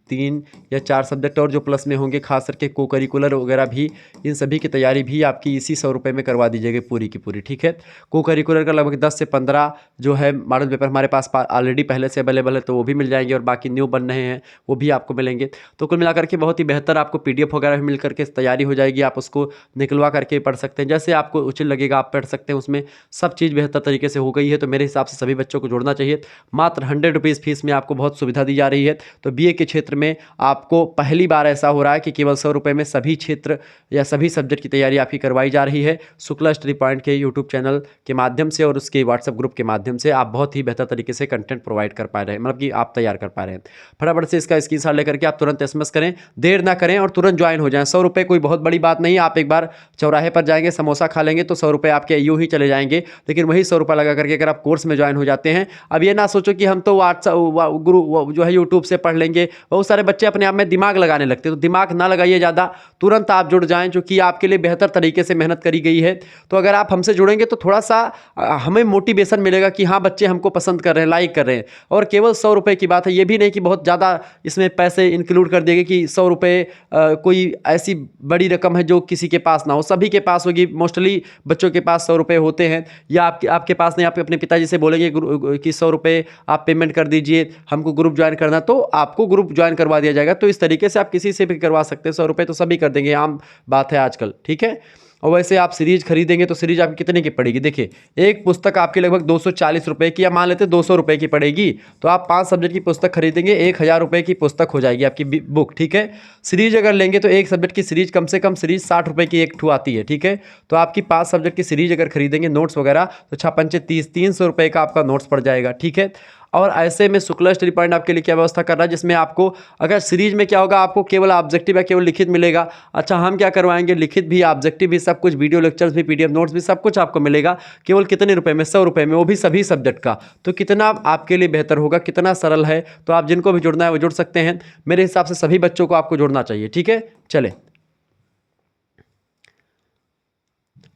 3 या 4 सब्जेक्ट और जो प्लस में होंगे, खास करके को करिकुलर वगैरह भी, इन सभी की तैयारी भी आपकी इसी 100 रुपये में करवा दी जाएगी पूरी की पूरी। ठीक है, को करिकुलर का लगभग 10 से 15 जो है मॉडल पेपर हमारे पास ऑलरेडी पहले से अवेलेबल है, तो वो भी मिल जाएंगे और बाकी न्यू बन रहे हैं वो भी आपको मिलेंगे। तो कुल मिलाकर के बहुत ही बेहतर आपको पीडीएफ वगैरह भी मिल करके तैयारी हो जाएगी। आप उसको निकलवा करके पढ़ सकते हैं, जैसे आपको उचित लगेगा आप पढ़ सकते हैं। उसमें सब चीज़ बेहतर तरीके से हो गई है, तो मेरे हिसाब से सभी बच्चों को जोड़ना चाहिए। मात्र 100 रुपीज़ फीस में आपको बहुत सुविधा दी जा रही है। तो बीए के क्षेत्र में आपको पहली बार ऐसा हो रहा है कि केवल 100 रुपये में सभी क्षेत्र या सभी सब्जेक्ट की तैयारी आपकी करवाई जा रही है। शुक्ला स्टडी पॉइंट के यूट्यूब चैनल के माध्यम से और उसके व्हाट्सएप ग्रुप के माध्यम से आप बहुत ही बेहतर तरीके से कंटेंट प्रोवाइड कर पा रहे हैं, मतलब कि आप तैयार कर पा रहे हैं। फटाफट से इसका स्क्रीनशॉट लेकर के आप तुरंत एसएमएस करें, देर ना करें और तुरंत ज्वाइन हो जाएं। 100 रुपये कोई बहुत बड़ी बात नहीं है। आप एक बार चौराहे पर जाएंगे, समोसा खा लेंगे तो 100 रुपये आपके यूँ ही चले जाएंगे, लेकिन वही 100 रुपये लगा करके अगर आप कोर्स में ज्वाइन हो जाते हैं, अब ये ना सोचो कि हम तो व्हाट्सएप ग्रुप जो है यूट्यूब से पढ़ लेंगे। बहुत सारे बच्चे अपने आप में दिमाग लगाने लगते हैं, तो दिमाग ना लगाइए ज़्यादा, तुरंत आप जुड़ जाएं, जो कि आपके लिए बेहतर तरीके से मेहनत करी गई है। तो अगर आप हमसे जुड़ेंगे तो थोड़ा सा हमें मोटिवेशन मिलेगा कि हाँ बच्चे हमको पसंद कर रहे हैं, लाइक कर रहे हैं। और केवल 100 रुपये की बात है, ये भी नहीं कि बहुत ज़्यादा इसमें पैसे इंक्लूड कर देंगे कि 100 रुपये कोई ऐसी बड़ी रकम है जो किसी के पास ना हो, सभी के पास होगी। मोस्टली बच्चों के पास 100 रुपये होते हैं, या आपके पास नहीं, आप अपने पिताजी से बोलेंगे कि 100 रुपये आप पेमेंट कर दीजिए, हमको ग्रुप ज्वाइन करना, तो आपको ग्रुप ज्वाइन करवा दिया जाएगा। तो इस तरीके से आप किसी से भी करवा सकते हैं। 100 रुपये तो सभी कर देंगे, आम बात है आजकल। ठीक है, और वैसे आप सीरीज खरीदेंगे तो सीरीज आपकी कितने की पड़ेगी? देखिए, एक पुस्तक आपकी लगभग 240 रुपये की, या मान लेते 200 रुपये की पड़ेगी। तो आप 5 सब्जेक्ट की पुस्तक खरीदेंगे, 1000 रुपये की पुस्तक हो जाएगी आपकी बुक। ठीक है, सीरीज अगर लेंगे तो एक सब्जेक्ट की सीरीज कम से कम सीरीज 60 रुपये की एक ठू आती है। ठीक है, तो आपकी 5 सब्जेक्ट की सीरीज अगर खरीदेंगे नोट्स वगैरह, तो 6 पंचे 30, 300 रुपये का आपका नोट्स पड़ जाएगा। ठीक है, और ऐसे में शुक्ला स्टडी पॉइंट आपके लिए क्या व्यवस्था कर रहा है, जिसमें आपको अगर सीरीज में क्या होगा, आपको केवल ऑब्जेक्टिव या केवल लिखित मिलेगा। अच्छा, हम क्या करवाएंगे, लिखित भी ऑब्जेक्टिव भी सब कुछ, वीडियो लेक्चर्स भी, PDF नोट्स भी सब कुछ आपको मिलेगा। केवल कितने रुपए में, 100 रुपये में, वो भी सभी सब्जेक्ट का। तो कितना आपके लिए बेहतर होगा, कितना सरल है। तो आप जिनको भी जुड़ना है वो जुड़ सकते हैं। मेरे हिसाब से सभी बच्चों को आपको जुड़ना चाहिए। ठीक है, चले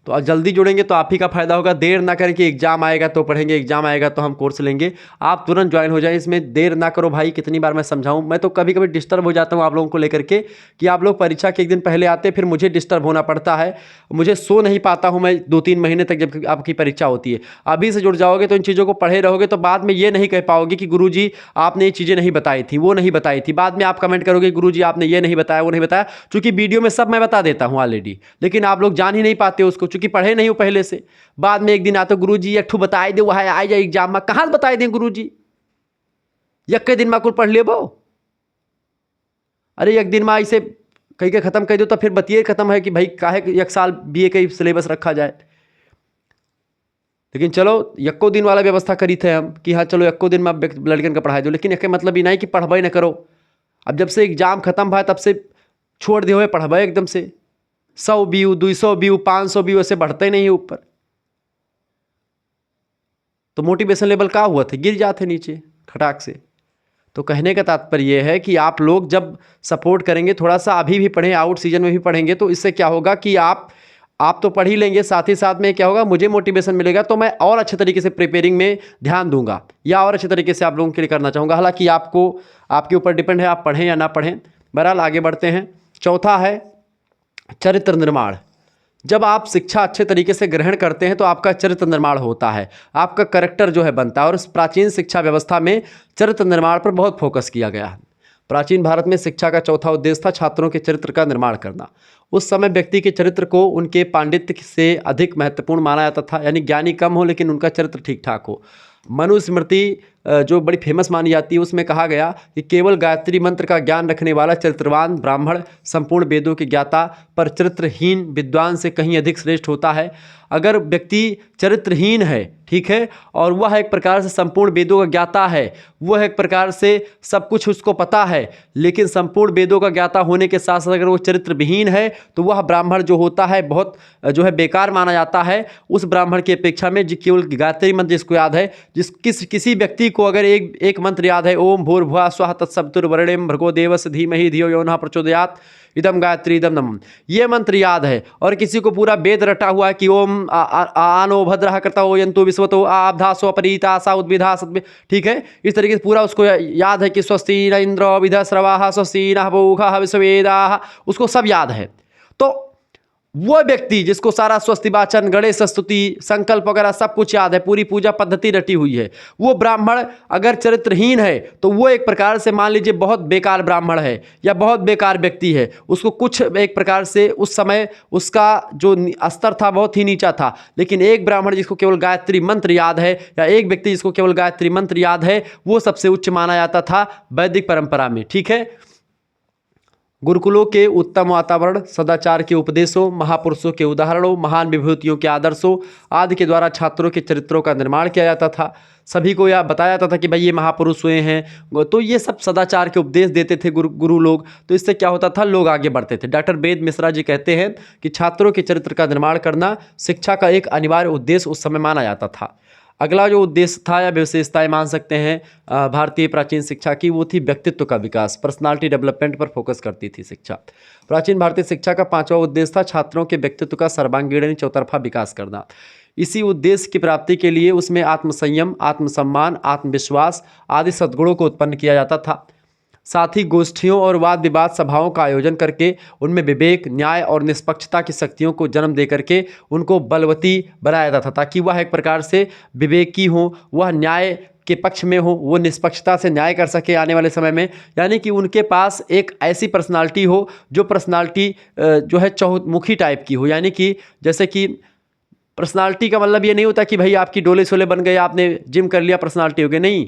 तो आप जल्दी जुड़ेंगे तो आप ही का फायदा होगा। देर ना करें कि एग्जाम आएगा तो पढ़ेंगे, एग्जाम आएगा तो हम कोर्स लेंगे। आप तुरंत ज्वाइन हो जाए, इसमें देर ना करो भाई। कितनी बार मैं समझाऊं, मैं तो कभी कभी डिस्टर्ब हो जाता हूं आप लोगों को लेकर के कि आप लोग परीक्षा के एक दिन पहले आते, फिर मुझे डिस्टर्ब होना पड़ता है। मुझे सो नहीं पाता हूं मैं 2-3 महीने तक जब आपकी परीक्षा होती है। अभी से जुड़ जाओगे तो इन चीज़ों को पढ़े रहोगे तो बाद में ये नहीं कह पाओगे कि गुरुजी आपने ये चीज़ें नहीं बताई थी, वो नहीं बताई थी। बाद में आप कमेंट करोगे गुरुजी आपने ये नहीं बताया, वो नहीं बताया, क्योंकि वीडियो में सब मैं बता देता हूँ ऑलरेडी, लेकिन आप लोग जान ही नहीं पाते उसको, क्योंकि पढ़े नहीं हो पहले से। बाद में एक दिन आते गुरुजी एक ठू बताए दे, वह आ जाए एग्जाम में। कहां बताए दें गुरुजी, एक दिन में कुल पढ़ लेबो। अरे एक दिन में ऐसे कहीं के खत्म कर दो तो फिर बतिए खत्म है कि भाई काहे एक साल BA का सिलेबस रखा जाए। लेकिन चलो यक्को दिन वाला व्यवस्था करी थे हम कि हाँ चलो यक्को दिन में लड़कन का पढ़ाई दो, लेकिन एक मतलब ही नहीं कि पढ़बे न करो। अब जब से एग्जाम खत्म भाई तब से छोड़ दिए हुए पढ़बे एकदम से 100 व्यू, 200 व्यू, 500 व्यू ऐसे बढ़ते नहीं है ऊपर, तो मोटिवेशन लेवल का हुआ थे, गिर जाते नीचे खटाक से। तो कहने का तात्पर्य यह है कि आप लोग जब सपोर्ट करेंगे, थोड़ा सा अभी भी पढ़ें, आउट सीजन में भी पढ़ेंगे, तो इससे क्या होगा कि आप तो पढ़ ही लेंगे, साथ ही साथ में क्या होगा, मुझे मोटिवेशन मिलेगा तो मैं और अच्छे तरीके से प्रिपेयरिंग में ध्यान दूंगा या और अच्छे तरीके से आप लोगों के लिए करना चाहूँगा। हालांकि आपको आपके ऊपर डिपेंड है, आप पढ़ें या ना पढ़ें। बहरहाल आगे बढ़ते हैं। चौथा है चरित्र निर्माण। जब आप शिक्षा अच्छे तरीके से ग्रहण करते हैं तो आपका चरित्र निर्माण होता है, आपका करैक्टर जो है बनता है। और इस प्राचीन शिक्षा व्यवस्था में चरित्र निर्माण पर बहुत फोकस किया गया है। प्राचीन भारत में शिक्षा का चौथा उद्देश्य था छात्रों के चरित्र का निर्माण करना। उस समय व्यक्ति के चरित्र को उनके पांडित्य से अधिक महत्वपूर्ण माना जाता था, यानी ज्ञानी कम हो लेकिन उनका चरित्र ठीक ठाक हो। मनुस्मृति जो बड़ी फेमस मानी जाती है, उसमें कहा गया कि केवल गायत्री मंत्र का ज्ञान रखने वाला चरित्रवान ब्राह्मण संपूर्ण वेदों के ज्ञाता पर चरित्रहीन विद्वान से कहीं अधिक श्रेष्ठ होता है। अगर व्यक्ति चरित्रहीन है, ठीक है, और वह एक प्रकार से संपूर्ण वेदों का ज्ञाता है, वह एक प्रकार से सब कुछ उसको पता है, लेकिन संपूर्ण वेदों का ज्ञाता होने के साथ साथ अगर वो चरित्र विहीन है तो वह ब्राह्मण जो होता है बहुत जो है बेकार माना जाता है। उस ब्राह्मण की अपेक्षा में केवल गायत्री मंत्र जिसको याद है, किसी व्यक्ति को अगर एक मंत्र याद है, ओम भूर्भुवः स्वः तत्सवितुर्वरेण्यं भर्गो देवस्य धीमहि धियो यो नः प्रचोदयात् इदम गायत्री इदम नमः, ये मंत्र याद है, और किसी को पूरा वेद रटा हुआ है कि ओम आनो भद्रः कर्तवो यन्तु विश्वतो आब्धासो अपरीता सा उद्भिदा सद्भि, ठीक है, इस तरीके से पूरा उसको याद है कि स्वस्ति न इंद्रो विधश्रवाः स्वस्ति नः पूषः विश्ववेदाः, उसको सब याद है। तो वो व्यक्ति जिसको सारा स्वस्ति वाचन, गणेश स्तुति, संकल्प वगैरह सब कुछ याद है, पूरी पूजा पद्धति रटी हुई है, वो ब्राह्मण अगर चरित्रहीन है तो वो एक प्रकार से मान लीजिए बहुत बेकार ब्राह्मण है या बहुत बेकार व्यक्ति है। उसको कुछ एक प्रकार से उस समय उसका जो स्तर था बहुत ही नीचा था। लेकिन एक ब्राह्मण जिसको केवल गायत्री मंत्र याद है या एक व्यक्ति जिसको केवल गायत्री मंत्र याद है, वो सबसे उच्च माना जाता था वैदिक परंपरा में, ठीक है। गुरुकुलों के उत्तम वातावरण, सदाचार के उपदेशों, महापुरुषों के उदाहरणों, महान विभूतियों के आदर्शों आदि के द्वारा छात्रों के चरित्रों का निर्माण किया जाता था। सभी को यह बताया जाता था कि भाई ये महापुरुष हुए हैं, तो ये सब सदाचार के उपदेश देते थे गुरु लोग। तो इससे क्या होता था, लोग आगे बढ़ते थे। डॉक्टर वेद मिश्रा जी कहते हैं कि छात्रों के चरित्र का निर्माण करना शिक्षा का एक अनिवार्य उद्देश्य उस समय माना जाता था। अगला जो उद्देश्य था या विशेषताएं मान सकते हैं भारतीय प्राचीन शिक्षा की, वो थी व्यक्तित्व का विकास, पर्सनालिटी डेवलपमेंट पर फोकस करती थी शिक्षा। प्राचीन भारतीय शिक्षा का पांचवा उद्देश्य था छात्रों के व्यक्तित्व का सर्वांगीण चौतरफा विकास करना। इसी उद्देश्य की प्राप्ति के लिए उसमें आत्मसंयम, आत्मसम्मान, आत्मविश्वास आदि सद्गुणों को उत्पन्न किया जाता था। साथ ही गोष्ठियों और वाद विवाद सभाओं का आयोजन करके उनमें विवेक, न्याय और निष्पक्षता की शक्तियों को जन्म दे करके उनको बलवती बनाया जाता था, ताकि वह एक प्रकार से विवेकी हो, वह न्याय के पक्ष में हो, वो निष्पक्षता से न्याय कर सके आने वाले समय में। यानी कि उनके पास एक ऐसी पर्सनालिटी हो जो पर्सनालिटी जो है चहुमुखी टाइप की हो। यानी कि जैसे कि पर्सनालिटी का मतलब ये नहीं होता कि भाई आपकी डोले शोले बन गए, आपने जिम कर लिया पर्सनालिटी हो गई, नहीं।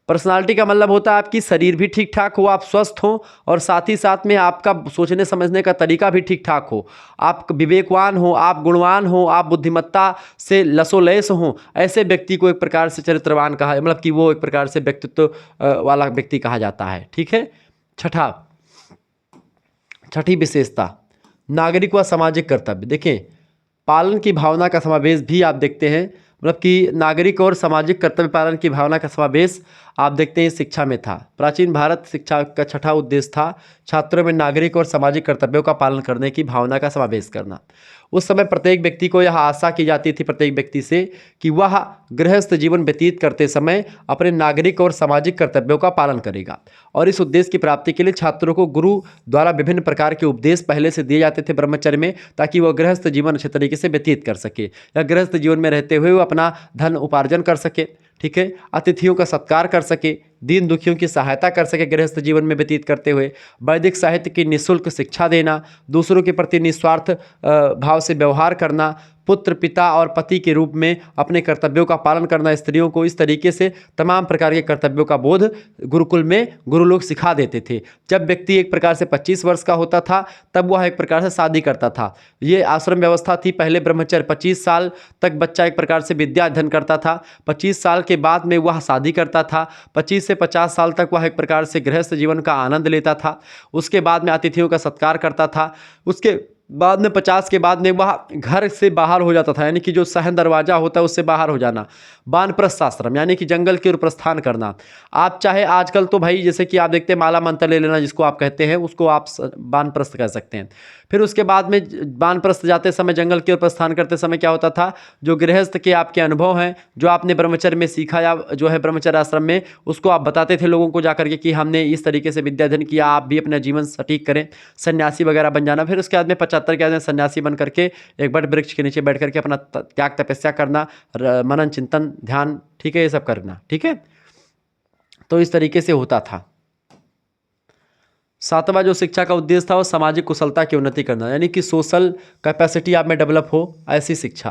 पर्सनालिटी का मतलब होता है आपकी शरीर भी ठीक ठाक हो, आप स्वस्थ हो, और साथ ही साथ में आपका सोचने समझने का तरीका भी ठीक ठाक हो, आप विवेकवान हो, आप गुणवान हो, आप बुद्धिमत्ता से लसोलैस हो। ऐसे व्यक्ति को एक प्रकार से चरित्रवान कहा, मतलब कि वो एक प्रकार से व्यक्तित्व वाला व्यक्ति कहा जाता है। ठीक है। छठी विशेषता, नागरिक व सामाजिक कर्तव्य। देखें, पालन की भावना का समावेश भी आप देखते हैं, मतलब कि नागरिक और सामाजिक कर्तव्य पालन की भावना का समावेश आप देखते हैं शिक्षा में था। प्राचीन भारत शिक्षा का छठा उद्देश्य था छात्रों में नागरिक और सामाजिक कर्तव्यों का पालन करने की भावना का समावेश करना। उस समय प्रत्येक व्यक्ति को यह आशा की जाती थी, प्रत्येक व्यक्ति से, कि वह गृहस्थ जीवन व्यतीत करते समय अपने नागरिक और सामाजिक कर्तव्यों का पालन करेगा। और इस उद्देश्य की प्राप्ति के लिए छात्रों को गुरु द्वारा विभिन्न प्रकार के उपदेश पहले से दिए जाते थे ब्रह्मचर्य में, ताकि वह गृहस्थ जीवन अच्छे तरीके से व्यतीत कर सके, या गृहस्थ जीवन में रहते हुए वो अपना धन उपार्जन कर सके। ठीक है। अतिथियों का सत्कार कर सके, दीन दुखियों की सहायता कर सके गृहस्थ जीवन में व्यतीत करते हुए, वैदिक साहित्य की निःशुल्क शिक्षा देना, दूसरों के प्रति निस्वार्थ भाव से व्यवहार करना, पुत्र, पिता और पति के रूप में अपने कर्तव्यों का पालन करना, स्त्रियों को इस तरीके से तमाम प्रकार के कर्तव्यों का बोध गुरुकुल में गुरु लोग सिखा देते थे। जब व्यक्ति एक प्रकार से 25 वर्ष का होता था तब वह एक प्रकार से शादी करता था। ये आश्रम व्यवस्था थी। पहले ब्रह्मचर्य 25 साल तक बच्चा एक प्रकार से विद्या अध्ययन करता था, 25 साल के बाद में वह शादी करता था, 25 से 50 साल तक वह एक प्रकार से गृहस्थ जीवन का आनंद लेता था, उसके बाद में अतिथियों का सत्कार करता था, उसके बाद में 50 के बाद में वह घर से बाहर हो जाता था, यानी कि जो सहन दरवाजा होता है उससे बाहर हो जाना, वानप्रस्थ आश्रम यानी कि जंगल की ओर प्रस्थान करना। आप चाहे आजकल तो भाई जैसे कि आप देखते हैं माला मंत्र ले लेना जिसको आप कहते हैं, उसको आप वानप्रस्थ कह सकते हैं। फिर उसके बाद में वानप्रस्थ जाते समय, जंगल की ओर प्रस्थान करते समय क्या होता था, जो गृहस्थ के आपके अनुभव हैं, जो आपने ब्रह्मचर्य में सीखा या जो है ब्रह्मचर्य आश्रम में, उसको आप बताते थे लोगों को जाकर के कि हमने इस तरीके से विद्या अध्ययन किया, आप भी अपना जीवन सटीक करें, सन्यासी वगैरह बन जाना। फिर उसके बाद में 75 के बाद में सन्यासी बन करके एक बट वृक्ष के नीचे बैठ करके अपना त्याग तपस्या करना, मनन चिंतन ध्यान, ठीक है, ये सब करना। ठीक है। तो इस तरीके से होता था। सातवां जो शिक्षा का उद्देश्य था वो सामाजिक कुशलता की उन्नति करना, यानी कि सोशल कैपेसिटी आप में डेवलप हो, ऐसी शिक्षा।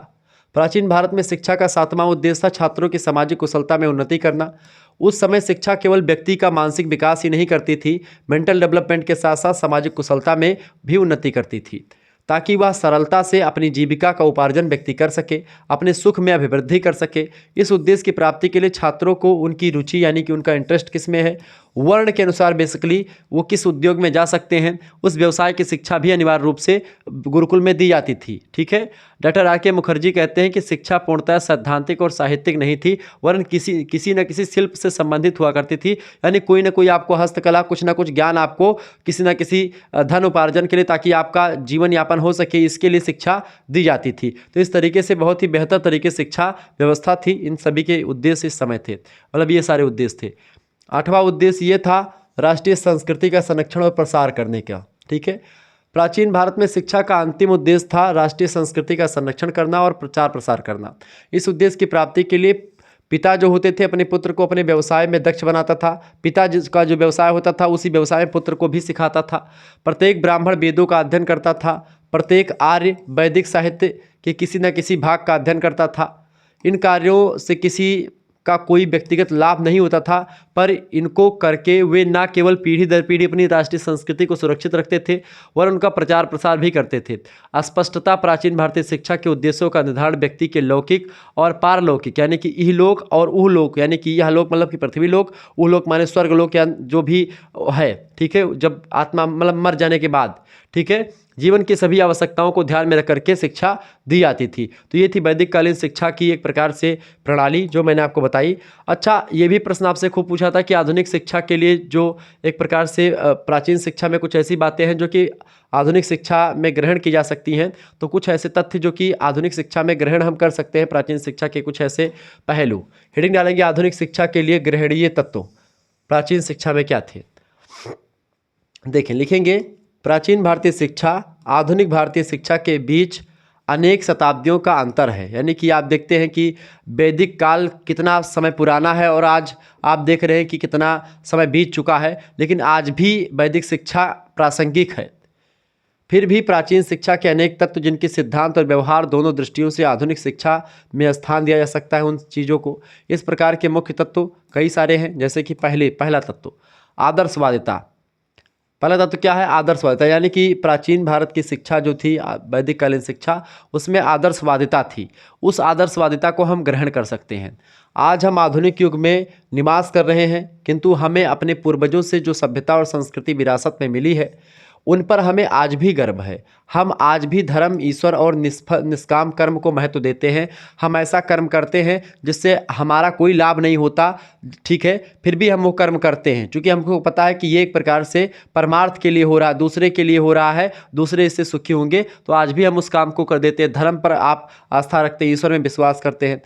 प्राचीन भारत में शिक्षा का सातवां उद्देश्य था छात्रों की सामाजिक कुशलता में उन्नति करना। उस समय शिक्षा केवल व्यक्ति का मानसिक विकास ही नहीं करती थी, मेंटल डेवलपमेंट के साथ साथ सामाजिक कुशलता में भी उन्नति करती थी, ताकि वह सरलता से अपनी जीविका का उपार्जन व्यक्ति कर सके, अपने सुख में अभिवृद्धि कर सके। इस उद्देश्य की प्राप्ति के लिए छात्रों को उनकी रुचि यानी कि उनका इंटरेस्ट किस में है, वर्ण के अनुसार बेसिकली वो किस उद्योग में जा सकते हैं, उस व्यवसाय की शिक्षा भी अनिवार्य रूप से गुरुकुल में दी जाती थी। ठीक है। डॉक्टर आर के मुखर्जी कहते हैं कि शिक्षा पूर्णतः सैद्धांतिक और साहित्यिक नहीं थी, वरन किसी न किसी शिल्प से संबंधित हुआ करती थी, यानी कोई ना कोई आपको हस्तकला, कुछ ना कुछ ज्ञान आपको किसी न किसी धन उपार्जन के लिए, ताकि आपका जीवन यापन हो सके, इसके लिए शिक्षा दी जाती थी। तो इस तरीके से बहुत ही बेहतर तरीके से शिक्षा व्यवस्था थी। इन सभी के उद्देश्य इस समय थे, मतलब ये सारे उद्देश्य थे। आठवां उद्देश्य ये था राष्ट्रीय संस्कृति का संरक्षण और प्रसार करने का। ठीक है। प्राचीन भारत में शिक्षा का अंतिम उद्देश्य था राष्ट्रीय संस्कृति का संरक्षण करना और प्रचार प्रसार करना। इस उद्देश्य की प्राप्ति के लिए पिता जो होते थे अपने पुत्र को अपने व्यवसाय में दक्ष बनाता था, पिता जिसका जो व्यवसाय होता था उसी व्यवसाय में पुत्र को भी सिखाता था। प्रत्येक ब्राह्मण वेदों का अध्ययन करता था, प्रत्येक आर्य वैदिक साहित्य के किसी न किसी भाग का अध्ययन करता था। इन कार्यों से किसी का कोई व्यक्तिगत लाभ नहीं होता था, पर इनको करके वे न केवल पीढ़ी दर पीढ़ी अपनी राष्ट्रीय संस्कृति को सुरक्षित रखते थे, वरन उनका प्रचार प्रसार भी करते थे। अस्पष्टता प्राचीन भारतीय शिक्षा के उद्देश्यों का निर्धारण व्यक्ति के लौकिक और पारलौकिक यानी कि इहलोक और उहलोक, यानी कि यह लोक मतलब कि पृथ्वी लोक, उहलोक माने स्वर्ग लोक या जो भी है, ठीक है, जब आत्मा मतलब मर जाने के बाद, ठीक है, जीवन की सभी आवश्यकताओं को ध्यान में रख करके शिक्षा दी जाती थी। तो ये थी वैदिक कालीन शिक्षा की एक प्रकार से प्रणाली जो मैंने आपको बताई। अच्छा, ये भी प्रश्न आपसे खूब पूछा था कि आधुनिक शिक्षा के लिए जो एक प्रकार से प्राचीन शिक्षा में कुछ ऐसी बातें हैं जो कि आधुनिक शिक्षा में ग्रहण की जा सकती हैं, तो कुछ ऐसे तथ्य जो कि आधुनिक शिक्षा में ग्रहण हम कर सकते हैं, प्राचीन शिक्षा के कुछ ऐसे पहलू। हेडिंग डालेंगे आधुनिक शिक्षा के लिए ग्रहणीय तत्व प्राचीन शिक्षा में क्या थे। देखें, लिखेंगे प्राचीन भारतीय शिक्षा आधुनिक भारतीय शिक्षा के बीच अनेक शताब्दियों का अंतर है। यानी कि आप देखते हैं कि वैदिक काल कितना समय पुराना है और आज आप देख रहे हैं कि कितना समय बीत चुका है, लेकिन आज भी वैदिक शिक्षा प्रासंगिक है। फिर भी प्राचीन शिक्षा के अनेक तत्व जिनके सिद्धांत और व्यवहार दोनों दृष्टियों से आधुनिक शिक्षा में स्थान दिया जा सकता है उन चीज़ों को। इस प्रकार के मुख्य तत्व कई सारे हैं, जैसे कि पहला तत्व आदर्शवादिता। पहला तत्व क्या है? आदर्शवादिता, यानी कि प्राचीन भारत की शिक्षा जो थी, वैदिक कालीन शिक्षा, उसमें आदर्शवादिता थी। उस आदर्शवादिता को हम ग्रहण कर सकते हैं। आज हम आधुनिक युग में निवास कर रहे हैं, किंतु हमें अपने पूर्वजों से जो सभ्यता और संस्कृति विरासत में मिली है उन पर हमें आज भी गर्व है। हम आज भी धर्म, ईश्वर और निष्काम कर्म को महत्व देते हैं। हम ऐसा कर्म करते हैं जिससे हमारा कोई लाभ नहीं होता, ठीक है, फिर भी हम वो कर्म करते हैं, क्योंकि हमको पता है कि ये एक प्रकार से परमार्थ के लिए हो रहा है, दूसरे के लिए हो रहा है, दूसरे इससे सुखी होंगे, तो आज भी हम उस काम को कर देते हैं। धर्म पर आप आस्था रखते हैं, ईश्वर में विश्वास करते हैं।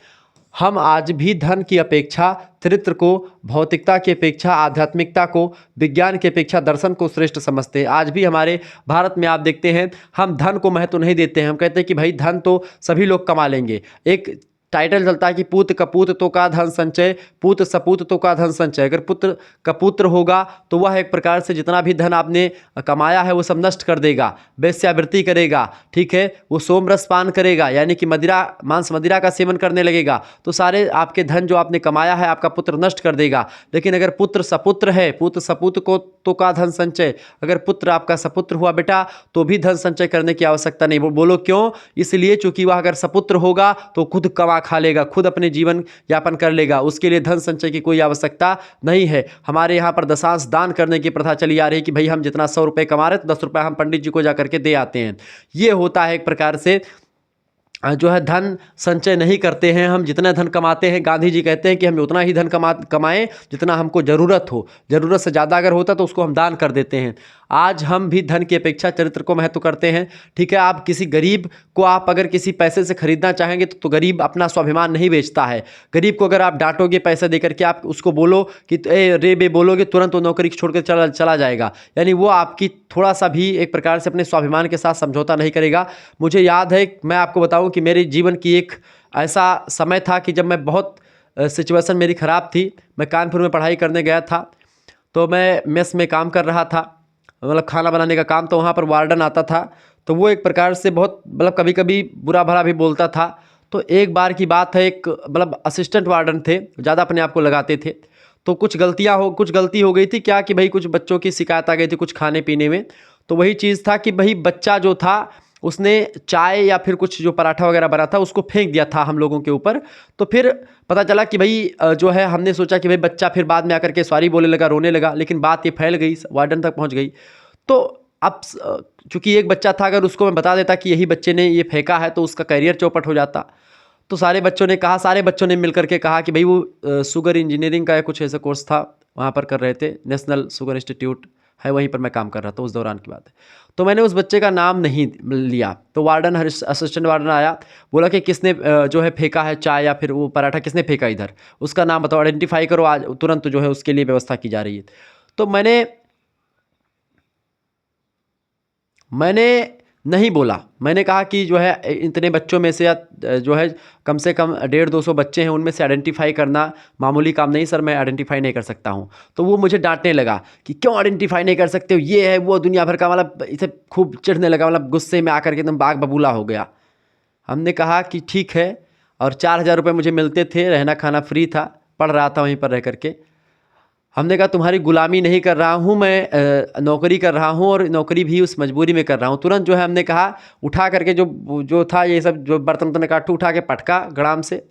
हम आज भी धन की अपेक्षा चरित्र को, भौतिकता की अपेक्षा आध्यात्मिकता को, विज्ञान की अपेक्षा दर्शन को श्रेष्ठ समझते हैं। आज भी हमारे भारत में आप देखते हैं हम धन को महत्व नहीं देते हैं। हम कहते हैं कि भाई धन तो सभी लोग कमा लेंगे। एक टाइटल चलता है कि पूत कपूत तो का धन संचय, पूत सपूत तो का धन संचय। अगर पुत्र का पुत्र होगा तो वह एक प्रकार से जितना भी धन आपने कमाया है वो सब नष्ट कर देगा, वेश्यावृत्ति करेगा, ठीक है, वो सोमरस पान करेगा, यानी कि मदिरा, मांस मदिरा का सेवन करने लगेगा, तो सारे आपके धन जो आपने कमाया है आपका पुत्र नष्ट कर देगा। लेकिन अगर पुत्र सपुत्र है, पुत्र सपूत को तो का धन संचय, अगर पुत्र आपका सपुत्र हुआ बेटा तो भी धन संचय करने की आवश्यकता नहीं। बोलो क्यों? इसलिए चूंकि वह अगर सपुत्र होगा तो खुद कमा खा लेगा, खुद अपने जीवन यापन कर लेगा, उसके लिए धन संचय की कोई आवश्यकता नहीं है। हमारे यहाँ पर दशांश दान करने की प्रथा चली आ रही है कि भाई हम जितना 100 रुपये कमा रहे तो 10 रुपये हम पंडित जी को जा करके दे आते हैं। ये होता है एक प्रकार से जो है धन संचय नहीं करते हैं। हम जितना धन कमाते हैं, गांधी जी कहते हैं कि हम उतना ही धन कमाएं जितना हमको ज़रूरत हो, ज़रूरत से ज़्यादा अगर होता तो उसको हम दान कर देते हैं। आज हम भी धन की अपेक्षा चरित्र को महत्व करते हैं, ठीक है। आप किसी गरीब को आप अगर किसी पैसे से खरीदना चाहेंगे तो गरीब अपना स्वाभिमान नहीं बेचता है। गरीब को अगर आप डांटोगे पैसे देकर के, आप उसको बोलो कि रे बे बोलोगे, तुरंत वो नौकरी छोड़ कर चला जाएगा, यानी वो आपकी थोड़ा सा भी एक प्रकार से अपने स्वाभिमान के साथ समझौता नहीं करेगा। मुझे याद है, मैं आपको बताऊं कि मेरे जीवन की एक ऐसा समय था कि जब मैं बहुत सिचुएशन मेरी ख़राब थी। मैं कानपुर में पढ़ाई करने गया था, तो मैं मेस में काम कर रहा था, मतलब खाना बनाने का काम। तो वहाँ पर वार्डन आता था, तो वो एक प्रकार से बहुत मतलब कभी कभी बुरा भला भी बोलता था। तो एक बार की बात है, एक मतलब असिस्टेंट वार्डन थे, ज़्यादा अपने आप को लगाते थे, तो कुछ गलती हो गई थी क्या कि भाई कुछ बच्चों की शिकायत आ गई थी कुछ खाने पीने में। तो वही चीज़ था कि भाई बच्चा जो था उसने चाय या फिर कुछ जो पराठा वगैरह बना था उसको फेंक दिया था हम लोगों के ऊपर। तो फिर पता चला कि भाई जो है, हमने सोचा कि भाई बच्चा फिर बाद में आकर के सॉरी बोलने लगा, रोने लगा, लेकिन बात ये फैल गई, वार्डन तक पहुंच गई। तो अब चूंकि एक बच्चा था, अगर उसको मैं बता देता कि यही बच्चे ने ये फेंका है तो उसका करियर चौपट हो जाता। तो सारे बच्चों ने मिल करके कहा कि भाई वो शुगर इंजीनियरिंग का कुछ ऐसा कोर्स था, वहाँ पर कर रहे थे, नेशनल शुगर इंस्टीट्यूट है, वहीं पर मैं काम कर रहा था, उस दौरान की बात है। तो मैंने उस बच्चे का नाम नहीं लिया। तो वार्डन, असिस्टेंट वार्डन आया, बोला कि किसने जो है फेंका है चाय या फिर वो पराठा किसने फेंका इधर, उसका नाम बताओ, आइडेंटिफाई करो, आज तुरंत जो है उसके लिए व्यवस्था की जा रही है। तो मैंने नहीं बोला। मैंने कहा कि जो है इतने बच्चों में से जो है कम से कम 150-200 बच्चे हैं, उनमें से आइडेंटिफाई करना मामूली काम नहीं सर, मैं आइडेंटिफाई नहीं कर सकता हूं। तो वो मुझे डांटने लगा कि क्यों आइडेंटिफाई नहीं कर सकते हो, ये है वो, दुनिया भर का, मतलब इसे खूब चिढ़ने लगा, मतलब गुस्से में आकर के एकदम बाग बबूला हो गया। हमने कहा कि ठीक है, और 4,000 रुपये मुझे मिलते थे, रहना खाना फ्री था, पढ़ रहा था वहीं पर रह करके। हमने कहा तुम्हारी गुलामी नहीं कर रहा हूँ मैं, नौकरी कर रहा हूँ, और नौकरी भी उस मजबूरी में कर रहा हूँ। तुरंत जो है हमने कहा, उठा करके जो था ये सब जो बर्तन उतने काटू, उठा के पटका गड़ाम से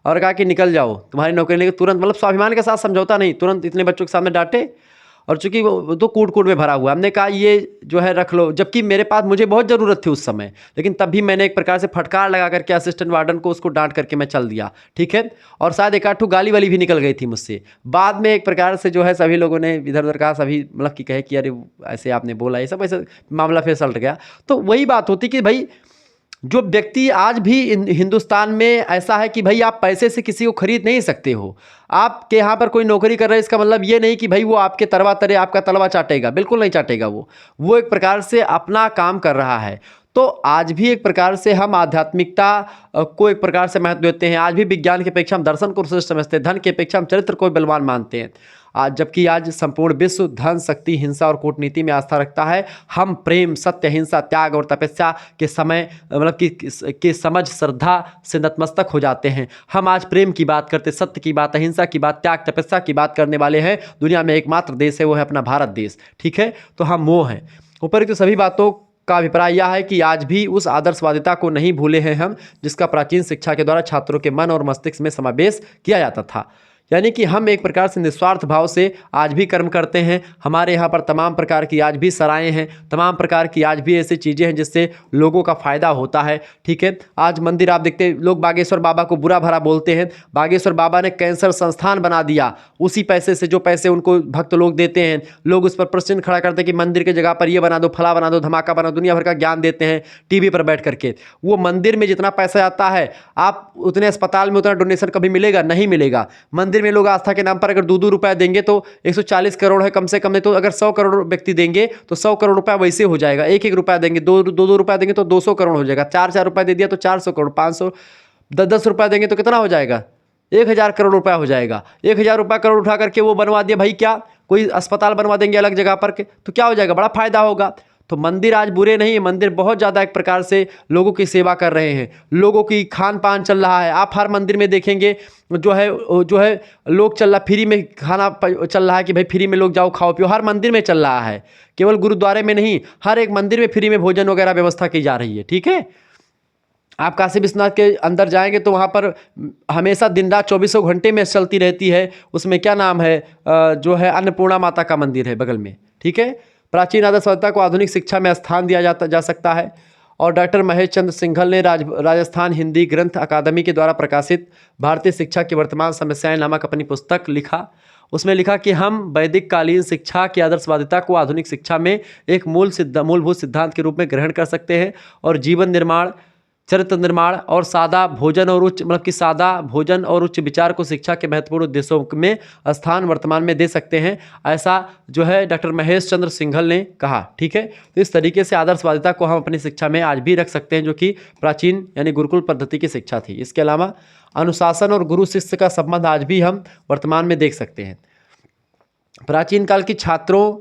और कहा कि निकल जाओ, तुम्हारी नौकरी नहीं। तुरंत मतलब स्वाभिमान के साथ समझौता नहीं, तुरंत इतने बच्चों के सामने डांटे, और चूंकि वो तो कूट में भरा हुआ, हमने कहा ये जो है रख लो, जबकि मेरे पास मुझे बहुत ज़रूरत थी उस समय, लेकिन तब भी मैंने एक प्रकार से फटकार लगा करके असिस्टेंट वार्डन को उसको डांट करके मैं चल दिया, ठीक है। और शायद एक आध गाली वाली भी निकल गई थी मुझसे। बाद में एक प्रकार से जो है सभी लोगों ने इधर उधर कहा, सभी मतलब कि कहे कि अरे ऐसे आपने बोला, ये सब ऐसे मामला फिर सलट गया। तो वही बात होती कि भाई जो व्यक्ति आज भी हिंदुस्तान में ऐसा है कि भाई आप पैसे से किसी को खरीद नहीं सकते हो। आपके यहाँ पर कोई नौकरी कर रहा है, इसका मतलब ये नहीं कि भाई वो आपके तरवा तरे आपका तलवा चाटेगा, बिल्कुल नहीं चाटेगा। वो एक प्रकार से अपना काम कर रहा है। तो आज भी एक प्रकार से हम आध्यात्मिकता को एक प्रकार से महत्व देते हैं। आज भी विज्ञान की अपेक्षा हम दर्शन को श्रेष्ठ समझते हैं, धन की अपेक्षा हम चरित्र को बलवान मानते हैं। आज जबकि आज संपूर्ण विश्व धन, शक्ति, हिंसा और कूटनीति में आस्था रखता है, हम प्रेम, सत्य, हिंसा, त्याग और तपस्या के समय मतलब कि समझ, श्रद्धा से नतमस्तक हो जाते हैं। हम आज प्रेम की बात करते, सत्य की बात, अहिंसा की बात, त्याग, तपस्या की बात करने वाले हैं। दुनिया में एकमात्र देश है, वो है अपना भारत देश। ठीक है, तो हम वो हैं। उपरोक्त सभी बातों का अभिप्राय यह है कि आज भी उस आदर्शवादिता को नहीं भूले हैं हम, जिसका प्राचीन शिक्षा के द्वारा छात्रों के मन और मस्तिष्क में समावेश किया जाता था। यानी कि हम एक प्रकार से निस्वार्थ भाव से आज भी कर्म करते हैं। हमारे यहाँ पर तमाम प्रकार की आज भी सराएं हैं, तमाम प्रकार की आज भी ऐसी चीज़ें हैं जिससे लोगों का फ़ायदा होता है। ठीक है, आज मंदिर आप देखते हैं, लोग बागेश्वर बाबा को बुरा भला बोलते हैं। बागेश्वर बाबा ने कैंसर संस्थान बना दिया, उसी पैसे से, जो पैसे उनको भक्त लोग देते हैं, लोग उस पर प्रश्न खड़ा करते हैं कि मंदिर की जगह पर ये बना दो, फला बना दो, धमाका बना दो, दुनिया भर का ज्ञान देते हैं टीवी पर बैठ करके। वो मंदिर में जितना पैसा आता है, आप उतने अस्पताल में उतना डोनेशन कभी मिलेगा? नहीं मिलेगा। मंदिर में लोग आस्था के नाम पर अगर 2-2 रुपया देंगे तो 140 करोड़ है कम से कम, नहीं तो अगर 100 करोड़ व्यक्ति देंगे तो 100 करोड़ रुपया वैसे हो जाएगा। 1-1 रुपया देंगे, 2-2 रुपया देंगे तो 200 करोड़ हो जाएगा। 4-4 रुपया दे दिया तो 400 करोड़, 500, 10-10 रुपया देंगे तो कितना हो जाएगा? 1000 करोड़ रुपया हो जाएगा। 1000 रुपया करोड़ उठा करके वो बनवा दिया, भाई क्या कोई अस्पताल बनवा देंगे अलग जगह पर के, तो क्या हो जाएगा? बड़ा फायदा होगा। तो मंदिर आज बुरे नहीं है, मंदिर बहुत ज़्यादा एक प्रकार से लोगों की सेवा कर रहे हैं, लोगों की खान पान चल रहा है। आप हर मंदिर में देखेंगे जो है लोग चल रहा, फ्री में खाना चल रहा है कि भाई फ्री में लोग जाओ खाओ पियो, हर मंदिर में चल रहा है। केवल गुरुद्वारे में नहीं, हर एक मंदिर में फ्री में भोजन वगैरह व्यवस्था की जा रही है। ठीक है, आप काशी विश्वनाथ के अंदर जाएंगे तो वहाँ पर हमेशा दिन रात 24 घंटे में चलती रहती है। उसमें क्या नाम है, जो है अन्नपूर्णा माता का मंदिर है बगल में। ठीक है, प्राचीन आदर्शवादिता को आधुनिक शिक्षा में स्थान दिया जा सकता है। और डॉक्टर महेश चंद्र सिंघल ने राजस्थान हिंदी ग्रंथ अकादमी के द्वारा प्रकाशित भारतीय शिक्षा की वर्तमान समस्याएं नामक अपनी पुस्तक लिखा। उसमें लिखा कि हम वैदिक कालीन शिक्षा की आदर्शवादिता को आधुनिक शिक्षा में एक मूलभूत सिद्धांत के रूप में ग्रहण कर सकते हैं और जीवन निर्माण, चरित्र निर्माण और सादा भोजन और उच्च विचार को शिक्षा के महत्वपूर्ण उद्देश्यों में स्थान वर्तमान में दे सकते हैं। ऐसा जो है डॉक्टर महेश चंद्र सिंघल ने कहा। ठीक है, तो इस तरीके से आदर्शवादिता को हम अपनी शिक्षा में आज भी रख सकते हैं, जो कि प्राचीन यानी गुरुकुल पद्धति की शिक्षा थी। इसके अलावा अनुशासन और गुरु शिष्य का संबंध आज भी हम वर्तमान में देख सकते हैं। प्राचीन काल की छात्रों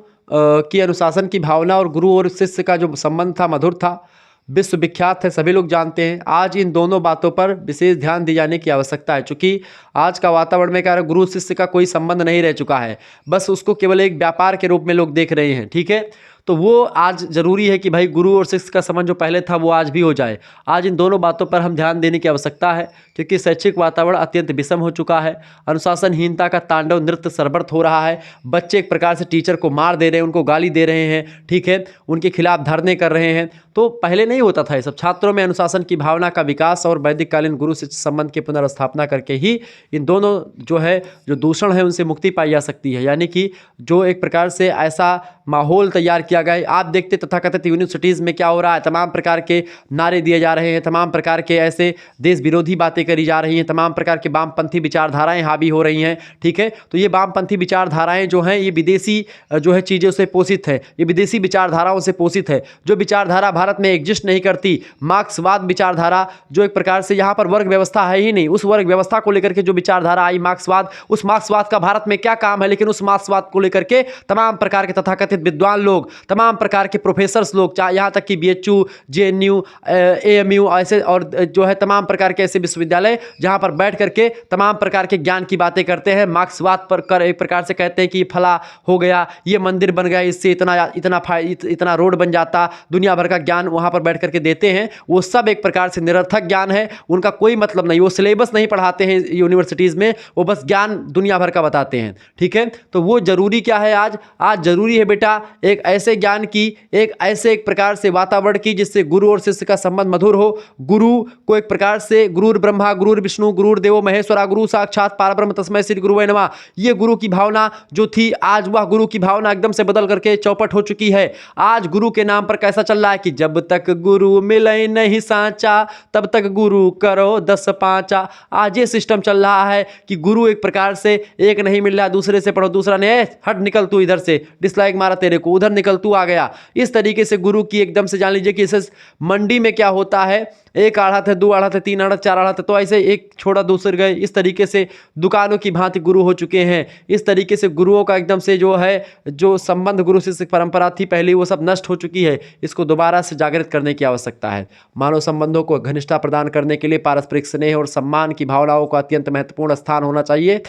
की अनुशासन की भावना और गुरु और शिष्य का जो संबंध था, मधुर था, विश्वविख्यात है, सभी लोग जानते हैं। आज इन दोनों बातों पर विशेष ध्यान दी जाने की आवश्यकता है, क्योंकि आज का वातावरण में क्या है, गुरु शिष्य का कोई संबंध नहीं रह चुका है, बस उसको केवल एक व्यापार के रूप में लोग देख रहे हैं। ठीक है, तो वो आज ज़रूरी है कि भाई गुरु और शिष्य का संबंध जो पहले था वो आज भी हो जाए। आज इन दोनों बातों पर हम ध्यान देने की आवश्यकता है, क्योंकि शैक्षिक वातावरण अत्यंत विषम हो चुका है। अनुशासनहीनता का तांडव नृत्य सर्वत्र हो रहा है। बच्चे एक प्रकार से टीचर को मार दे रहे हैं, उनको गाली दे रहे हैं। ठीक है, उनके खिलाफ धरने कर रहे हैं। तो पहले नहीं होता था ये सब। छात्रों में अनुशासन की भावना का विकास और वैदिक कालीन गुरु शिष्य संबंध की पुनर्स्थापना करके ही इन दोनों जो दूषण है उनसे मुक्ति पाई जा सकती है। यानी कि जो एक प्रकार से ऐसा माहौल तैयार किया गया है। आप देखते तथाकथित यूनिवर्सिटीज़ में क्या हो रहा है, तमाम प्रकार के नारे दिए जा रहे हैं, तमाम प्रकार के ऐसे देश विरोधी बातें करी जा रही हैं, तमाम प्रकार के वामपंथी विचारधाराएं हावी हो रही हैं। ठीक है, तो ये वामपंथी विचारधाराएं जो हैं ये विदेशी जो है चीज़ों से पोषित है, ये विदेशी विचारधाराओं से पोषित है। जो विचारधारा भारत में एग्जिस्ट नहीं करती, मार्क्सवाद विचारधारा, जो एक प्रकार से यहाँ पर वर्ग व्यवस्था है ही नहीं, उस वर्ग व्यवस्था को लेकर के जो विचारधारा आई मार्क्सवाद, उस मार्क्सवाद का भारत में क्या काम है। लेकिन उस मार्क्सवाद को लेकर के तमाम प्रकार के तथाकथित विद्वान लोग, तमाम प्रकार के प्रोफेसर्स लोग, चाहे यहाँ तक कि BHU, JNU, AMU ऐसे और जो है तमाम प्रकार के ऐसे विश्वविद्यालय जहाँ पर बैठ करके तमाम प्रकार के ज्ञान की बातें करते हैं। मार्क्सवाद पर कर एक प्रकार से कहते हैं कि फला हो गया, ये मंदिर बन गया, इससे इतना रोड बन जाता, दुनिया भर का ज्ञान वहाँ पर बैठ करके देते हैं। वो सब एक प्रकार से निरर्थक ज्ञान है, उनका कोई मतलब नहीं। वो सिलेबस नहीं पढ़ाते हैं यूनिवर्सिटीज़ में, वो बस ज्ञान दुनिया भर का बताते हैं। ठीक है, तो वो जरूरी क्या है आज जरूरी है बेटा एक ऐसे ज्ञान की, एक ऐसे एक प्रकार से वातावरण की जिससे गुरु और शिष्य का संबंध मधुर हो। गुरु को एक प्रकार से गुरुर ब्रह्मा गुरुर विष्णु गुरुर देवो महेश्वरा गुरु साक्षात परब्रह्म तस्मै श्री गुरुवे नमः, ये गुरु की भावना जो थी, आज वह गुरु की भावना एकदम से बदल करके चौपट हो चुकी है। आज गुरु के नाम पर कैसा चल रहा है कि जब तक गुरु मिले नहीं सांचा तब तक गुरु करो 10 पांचा। आज ये सिस्टम चल रहा है कि गुरु एक प्रकार से एक नहीं मिल रहा, दूसरे से पढ़ो, दूसरा ने हट निकल तू इधर से, डिसलाइक मारा तेरे को, उधर निकल तू आ गया। इस तरीके से गुरु की एकदम से जान लीजिए कि इसे मंडी में क्या होता है, एक आढ़त है, दो आढ़त है, तीन आढ़त, चार आढ़त है, तो ऐसे एक छोड़ा दूसरे गए, इस तरीके से दुकानों की भांति गुरु हो चुके हैं। इस तरीके से गुरुओं का एकदम से जो है, जो संबंध गुरु शिष्य परंपरा थी पहले, वो सब नष्ट हो चुकी है। इसको दोबारा से जागृत करने की आवश्यकता है। मानव संबंधों को घनिष्ठता प्रदान करने के लिए पारस्परिक स्नेह और सम्मान की भावनाओं का अत्यंत महत्वपूर्ण स्थान होना चाहिए।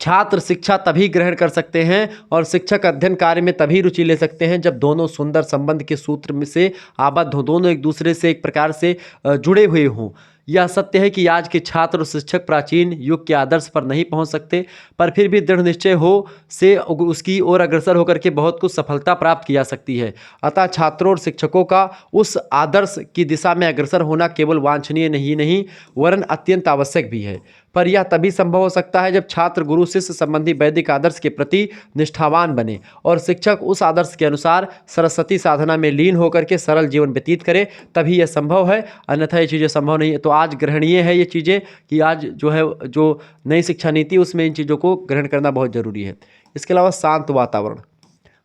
छात्र शिक्षा तभी ग्रहण कर सकते हैं और शिक्षक अध्ययन कार्य में तभी रुचि ले सकते हैं जब दोनों सुंदर संबंध के सूत्र में से आबद्ध हो, दोनों एक दूसरे से एक प्रकार से जुड़े हुए हों। यह सत्य है कि आज के छात्र और शिक्षक प्राचीन युग के आदर्श पर नहीं पहुंच सकते, पर फिर भी दृढ़ निश्चय हो से उसकी ओर अग्रसर होकर के बहुत कुछ सफलता प्राप्त की जा सकती है। अतः छात्रों और शिक्षकों का उस आदर्श की दिशा में अग्रसर होना केवल वांछनीय नहीं वरन अत्यंत आवश्यक भी है। पर यह तभी संभव हो सकता है जब छात्र गुरु शिष्य संबंधी वैदिक आदर्श के प्रति निष्ठावान बने और शिक्षक उस आदर्श के अनुसार सरस्वती साधना में लीन होकर के सरल जीवन व्यतीत करे, तभी यह संभव है, अन्यथा ये चीज़ें संभव नहीं है। तो आज ग्रहणीय है ये चीज़ें कि आज जो है, जो नई शिक्षा नीति उसमें इन चीज़ों को ग्रहण करना बहुत ज़रूरी है। इसके अलावा शांत वातावरण।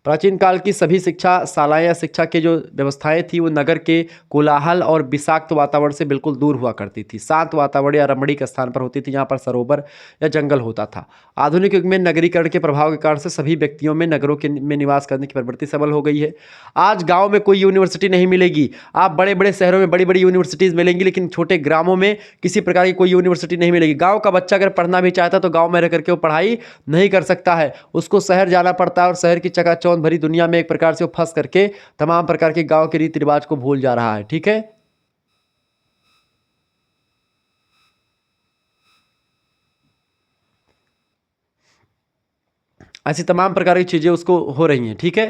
प्राचीन काल की सभी शिक्षा शालाएं या शिक्षा की जो व्यवस्थाएं थी वो नगर के कोलाहल और विषाक्त वातावरण से बिल्कुल दूर हुआ करती थी। शांत वातावरण या रमणीक स्थान पर होती थी, जहाँ पर सरोवर या जंगल होता था। आधुनिक युग में नगरीकरण के प्रभाव के कारण से सभी व्यक्तियों में नगरों के में निवास करने की प्रवृत्ति सबल हो गई है। आज गाँव में कोई यूनिवर्सिटी नहीं मिलेगी, आप बड़े बड़े शहरों में बड़ी बड़ी यूनिवर्सिटीज़ मिलेंगी, लेकिन छोटे ग्रामों में किसी प्रकार की कोई यूनिवर्सिटी नहीं मिलेगी। गाँव का बच्चा अगर पढ़ना भी चाहता है तो गाँव में रह करके वो पढ़ाई नहीं कर सकता है, उसको शहर जाना पड़ता है और शहर की चकाचौंध भरी दुनिया में एक प्रकार से वो फंस करके तमाम प्रकार के गांव के रीति रिवाज को भूल जा रहा है। ठीक है, ऐसी तमाम प्रकार की चीजें उसको हो रही हैं। ठीक है,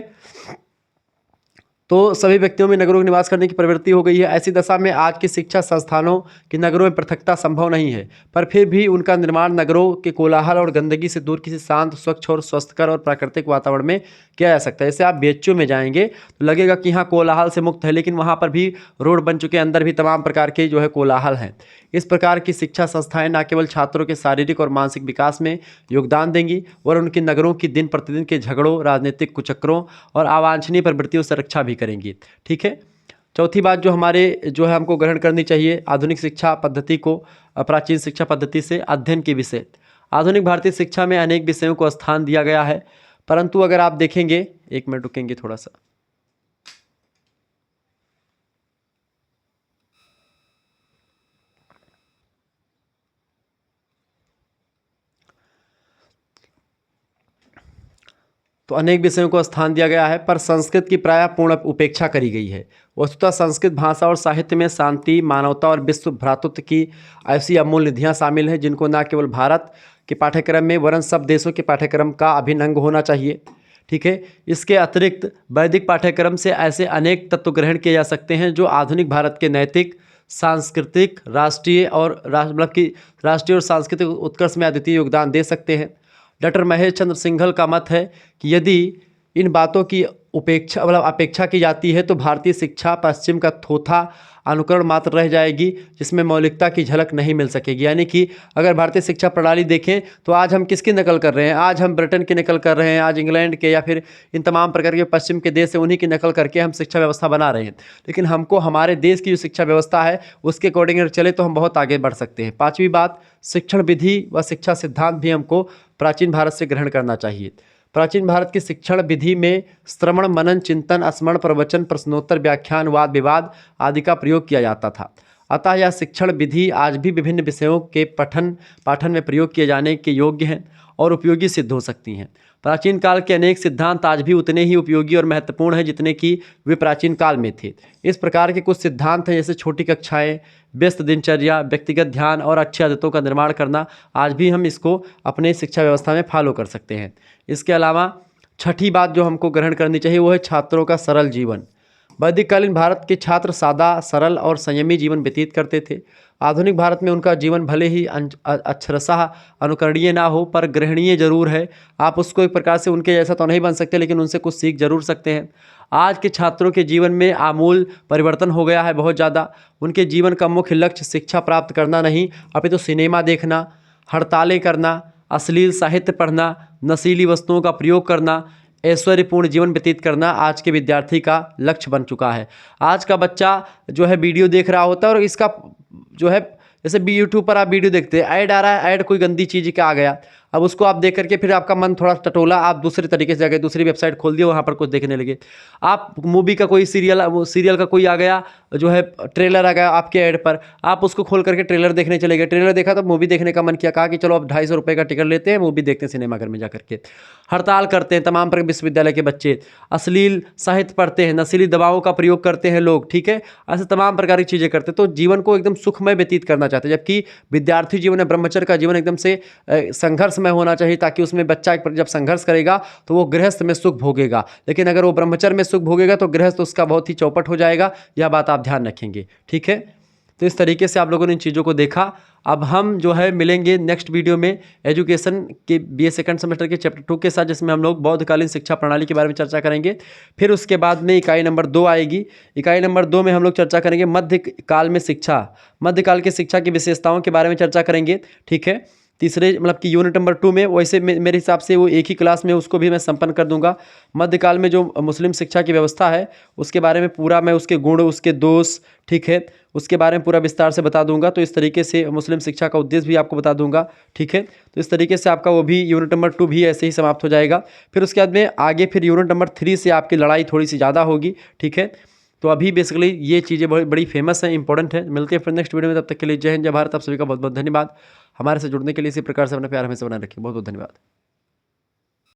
तो सभी व्यक्तियों में नगरों में निवास करने की प्रवृत्ति हो गई है। ऐसी दशा में आज की शिक्षा संस्थानों की नगरों में पृथकता संभव नहीं है, पर फिर भी उनका निर्माण नगरों के कोलाहल और गंदगी से दूर किसी शांत, स्वच्छ और स्वस्थकर और प्राकृतिक वातावरण में किया जा सकता है। जैसे आप बीएचयू में जाएंगे तो लगेगा कि यहाँ कोलाहल से मुक्त है, लेकिन वहाँ पर भी रोड बन चुके हैं, अंदर भी तमाम प्रकार के जो है कोलाहल हैं। इस प्रकार की शिक्षा संस्थाएं न केवल छात्रों के शारीरिक और मानसिक विकास में योगदान देंगी वरन उनकी नगरों की दिन प्रतिदिन के झगड़ों, राजनीतिक कुचक्रों और अवांछनीय प्रवृत्तियों से रक्षा भी करेंगी। ठीक है, चौथी बात जो हमारे जो है हमको ग्रहण करनी चाहिए आधुनिक शिक्षा पद्धति को प्राचीन शिक्षा पद्धति से अध्ययन के विषय। आधुनिक भारतीय शिक्षा में अनेक विषयों को स्थान दिया गया है, परंतु अगर आप देखेंगे, एक मिनट रुकेंगे थोड़ा सा, तो अनेक विषयों को स्थान दिया गया है, पर संस्कृत की प्रायः पूर्ण उपेक्षा करी गई है। वस्तुतः संस्कृत भाषा और साहित्य में शांति, मानवता और विश्व भ्रातृत्व की ऐसी अमूल्य निधियाँ शामिल हैं जिनको न केवल भारत के पाठ्यक्रम में वरन सब देशों के पाठ्यक्रम का अभिन्न अंग होना चाहिए। ठीक है, इसके अतिरिक्त वैदिक पाठ्यक्रम से ऐसे अनेक तत्व ग्रहण किए जा सकते हैं जो आधुनिक भारत के नैतिक, सांस्कृतिक, राष्ट्रीय और सांस्कृतिक उत्कर्ष में अद्वितीय योगदान दे सकते हैं। डॉक्टर महेश चंद्र सिंघल का मत है कि यदि इन बातों की अपेक्षा की जाती है तो भारतीय शिक्षा पश्चिम का थोथा अनुकरण मात्र रह जाएगी जिसमें मौलिकता की झलक नहीं मिल सकेगी। यानी कि अगर भारतीय शिक्षा प्रणाली देखें तो आज हम किसकी नकल कर रहे हैं? आज हम ब्रिटेन की नकल कर रहे हैं, आज इंग्लैंड के या फिर इन तमाम प्रकार के पश्चिम के देश है उन्हीं की नकल करके हम शिक्षा व्यवस्था बना रहे हैं। लेकिन हमको हमारे देश की जो शिक्षा व्यवस्था है उसके अकॉर्डिंग अगर चले तो हम बहुत आगे बढ़ सकते हैं। पाँचवीं बात, शिक्षण विधि व शिक्षा सिद्धांत भी हमको प्राचीन भारत से ग्रहण करना चाहिए। प्राचीन भारत की शिक्षण विधि में श्रवण, मनन, चिंतन, स्मरण, प्रवचन, प्रश्नोत्तर, व्याख्यान, वाद विवाद आदि का प्रयोग किया जाता था। अतः यह शिक्षण विधि आज भी विभिन्न विषयों के पाठन में प्रयोग किए जाने के योग्य हैं और उपयोगी सिद्ध हो सकती हैं। प्राचीन काल के अनेक सिद्धांत आज भी उतने ही उपयोगी और महत्वपूर्ण हैं जितने कि वे प्राचीन काल में थे। इस प्रकार के कुछ सिद्धांत हैं जैसे छोटी कक्षाएं, व्यस्त दिनचर्या, व्यक्तिगत ध्यान और अच्छी आदतों का निर्माण करना। आज भी हम इसको अपने शिक्षा व्यवस्था में फॉलो कर सकते हैं। इसके अलावा छठी बात जो हमको ग्रहण करनी चाहिए वो है छात्रों का सरल जीवन। वैदिक कालीन भारत के छात्र सादा, सरल और संयमी जीवन व्यतीत करते थे। आधुनिक भारत में उनका जीवन भले ही अक्षरशः अनुकरणीय ना हो पर ग्रहणीय जरूर है। आप उसको एक प्रकार से उनके जैसा तो नहीं बन सकते, लेकिन उनसे कुछ सीख जरूर सकते हैं। आज के छात्रों के जीवन में आमूल परिवर्तन हो गया है बहुत ज़्यादा। उनके जीवन का मुख्य लक्ष्य शिक्षा प्राप्त करना नहीं, अपितु सिनेमा देखना, हड़तालें करना, अश्लील साहित्य पढ़ना, नशीली वस्तुओं का प्रयोग करना, ऐश्वर्यपूर्ण जीवन व्यतीत करना आज के विद्यार्थी का लक्ष्य बन चुका है। आज का बच्चा जो है वीडियो देख रहा होता है और इसका जो है जैसे यूट्यूब पर आप वीडियो देखते हैं, ऐड आ रहा है, ऐड कोई गंदी चीज़ का आ गया, अब उसको आप देख करके फिर आपका मन थोड़ा टटोला, आप दूसरे तरीके से गए, दूसरी वेबसाइट खोल दिए, वहाँ पर कुछ देखने लगे। आप मूवी का कोई सीरियल का कोई आ गया, जो है ट्रेलर आ गया आपके ऐड पर, आप उसको खोल करके ट्रेलर देखने चले गए। ट्रेलर देखा तो मूवी देखने का मन किया, कहा कि चलो अब 250 रुपये का टिकट लेते हैं, मूवी देखते हैं सिनेमा घर में जा करके। हड़ताल करते हैं तमाम प्रकार विश्वविद्यालय के बच्चे, अश्लील साहित्य पढ़ते हैं, नशीली दवाओं का प्रयोग करते हैं लोग, ठीक है, ऐसे तमाम प्रकार की चीज़ें करते हैं। तो जीवन को एकदम सुखमय व्यतीत करना चाहते हैं, जबकि विद्यार्थी जीवन है, ब्रह्मचर्य का जीवन एकदम से संघर्षमय होना चाहिए, ताकि उसमें बच्चा जब संघर्ष करेगा तो वो गृहस्थ में सुख भोगेगा। लेकिन अगर वो ब्रह्मचर्य में सुख भोगेगा तो गृहस्थ उसका बहुत ही चौपट हो जाएगा। यह बात आप ध्यान रखेंगे, ठीक है। तो इस तरीके से आप लोगों ने इन चीज़ों को देखा। अब हम जो है मिलेंगे नेक्स्ट वीडियो में एजुकेशन के बीए सेकंड सेमेस्टर के चैप्टर 2 के साथ, जिसमें हम लोग बौद्धकालीन शिक्षा प्रणाली के बारे में चर्चा करेंगे। फिर उसके बाद में इकाई नंबर 2 आएगी। इकाई नंबर 2 में हम लोग चर्चा करेंगे मध्यकाल में शिक्षा, मध्यकाल की शिक्षा की विशेषताओं के बारे में चर्चा करेंगे, ठीक है। तीसरे मतलब कि यूनिट नंबर 2 में, वैसे मेरे हिसाब से वो एक ही क्लास में उसको भी मैं संपन्न कर दूंगा। मध्यकाल में जो मुस्लिम शिक्षा की व्यवस्था है उसके बारे में पूरा मैं उसके गुण, उसके दोष, ठीक है, उसके बारे में पूरा विस्तार से बता दूंगा। तो इस तरीके से मुस्लिम शिक्षा का उद्देश्य भी आपको बता दूंगा, ठीक है। तो इस तरीके से आपका वो भी यूनिट नंबर 2 भी ऐसे ही समाप्त हो जाएगा। फिर उसके बाद में आगे फिर यूनिट नंबर 3 से आपकी लड़ाई थोड़ी सी ज़्यादा होगी, ठीक है। तो अभी बेसिकली ये चीज़ें बड़ी फेमस हैं, इंपॉर्टेंट है। मिलते हैं फिर नेक्स्ट वीडियो में, तब तक के लिए जय हिंद, जय भारत। आप सभी का बहुत बहुत धन्यवाद। हमारे से जुड़ने के लिए इसी प्रकार से अपना प्यार हमेशा बनाए रखिए। बहुत बहुत धन्यवाद।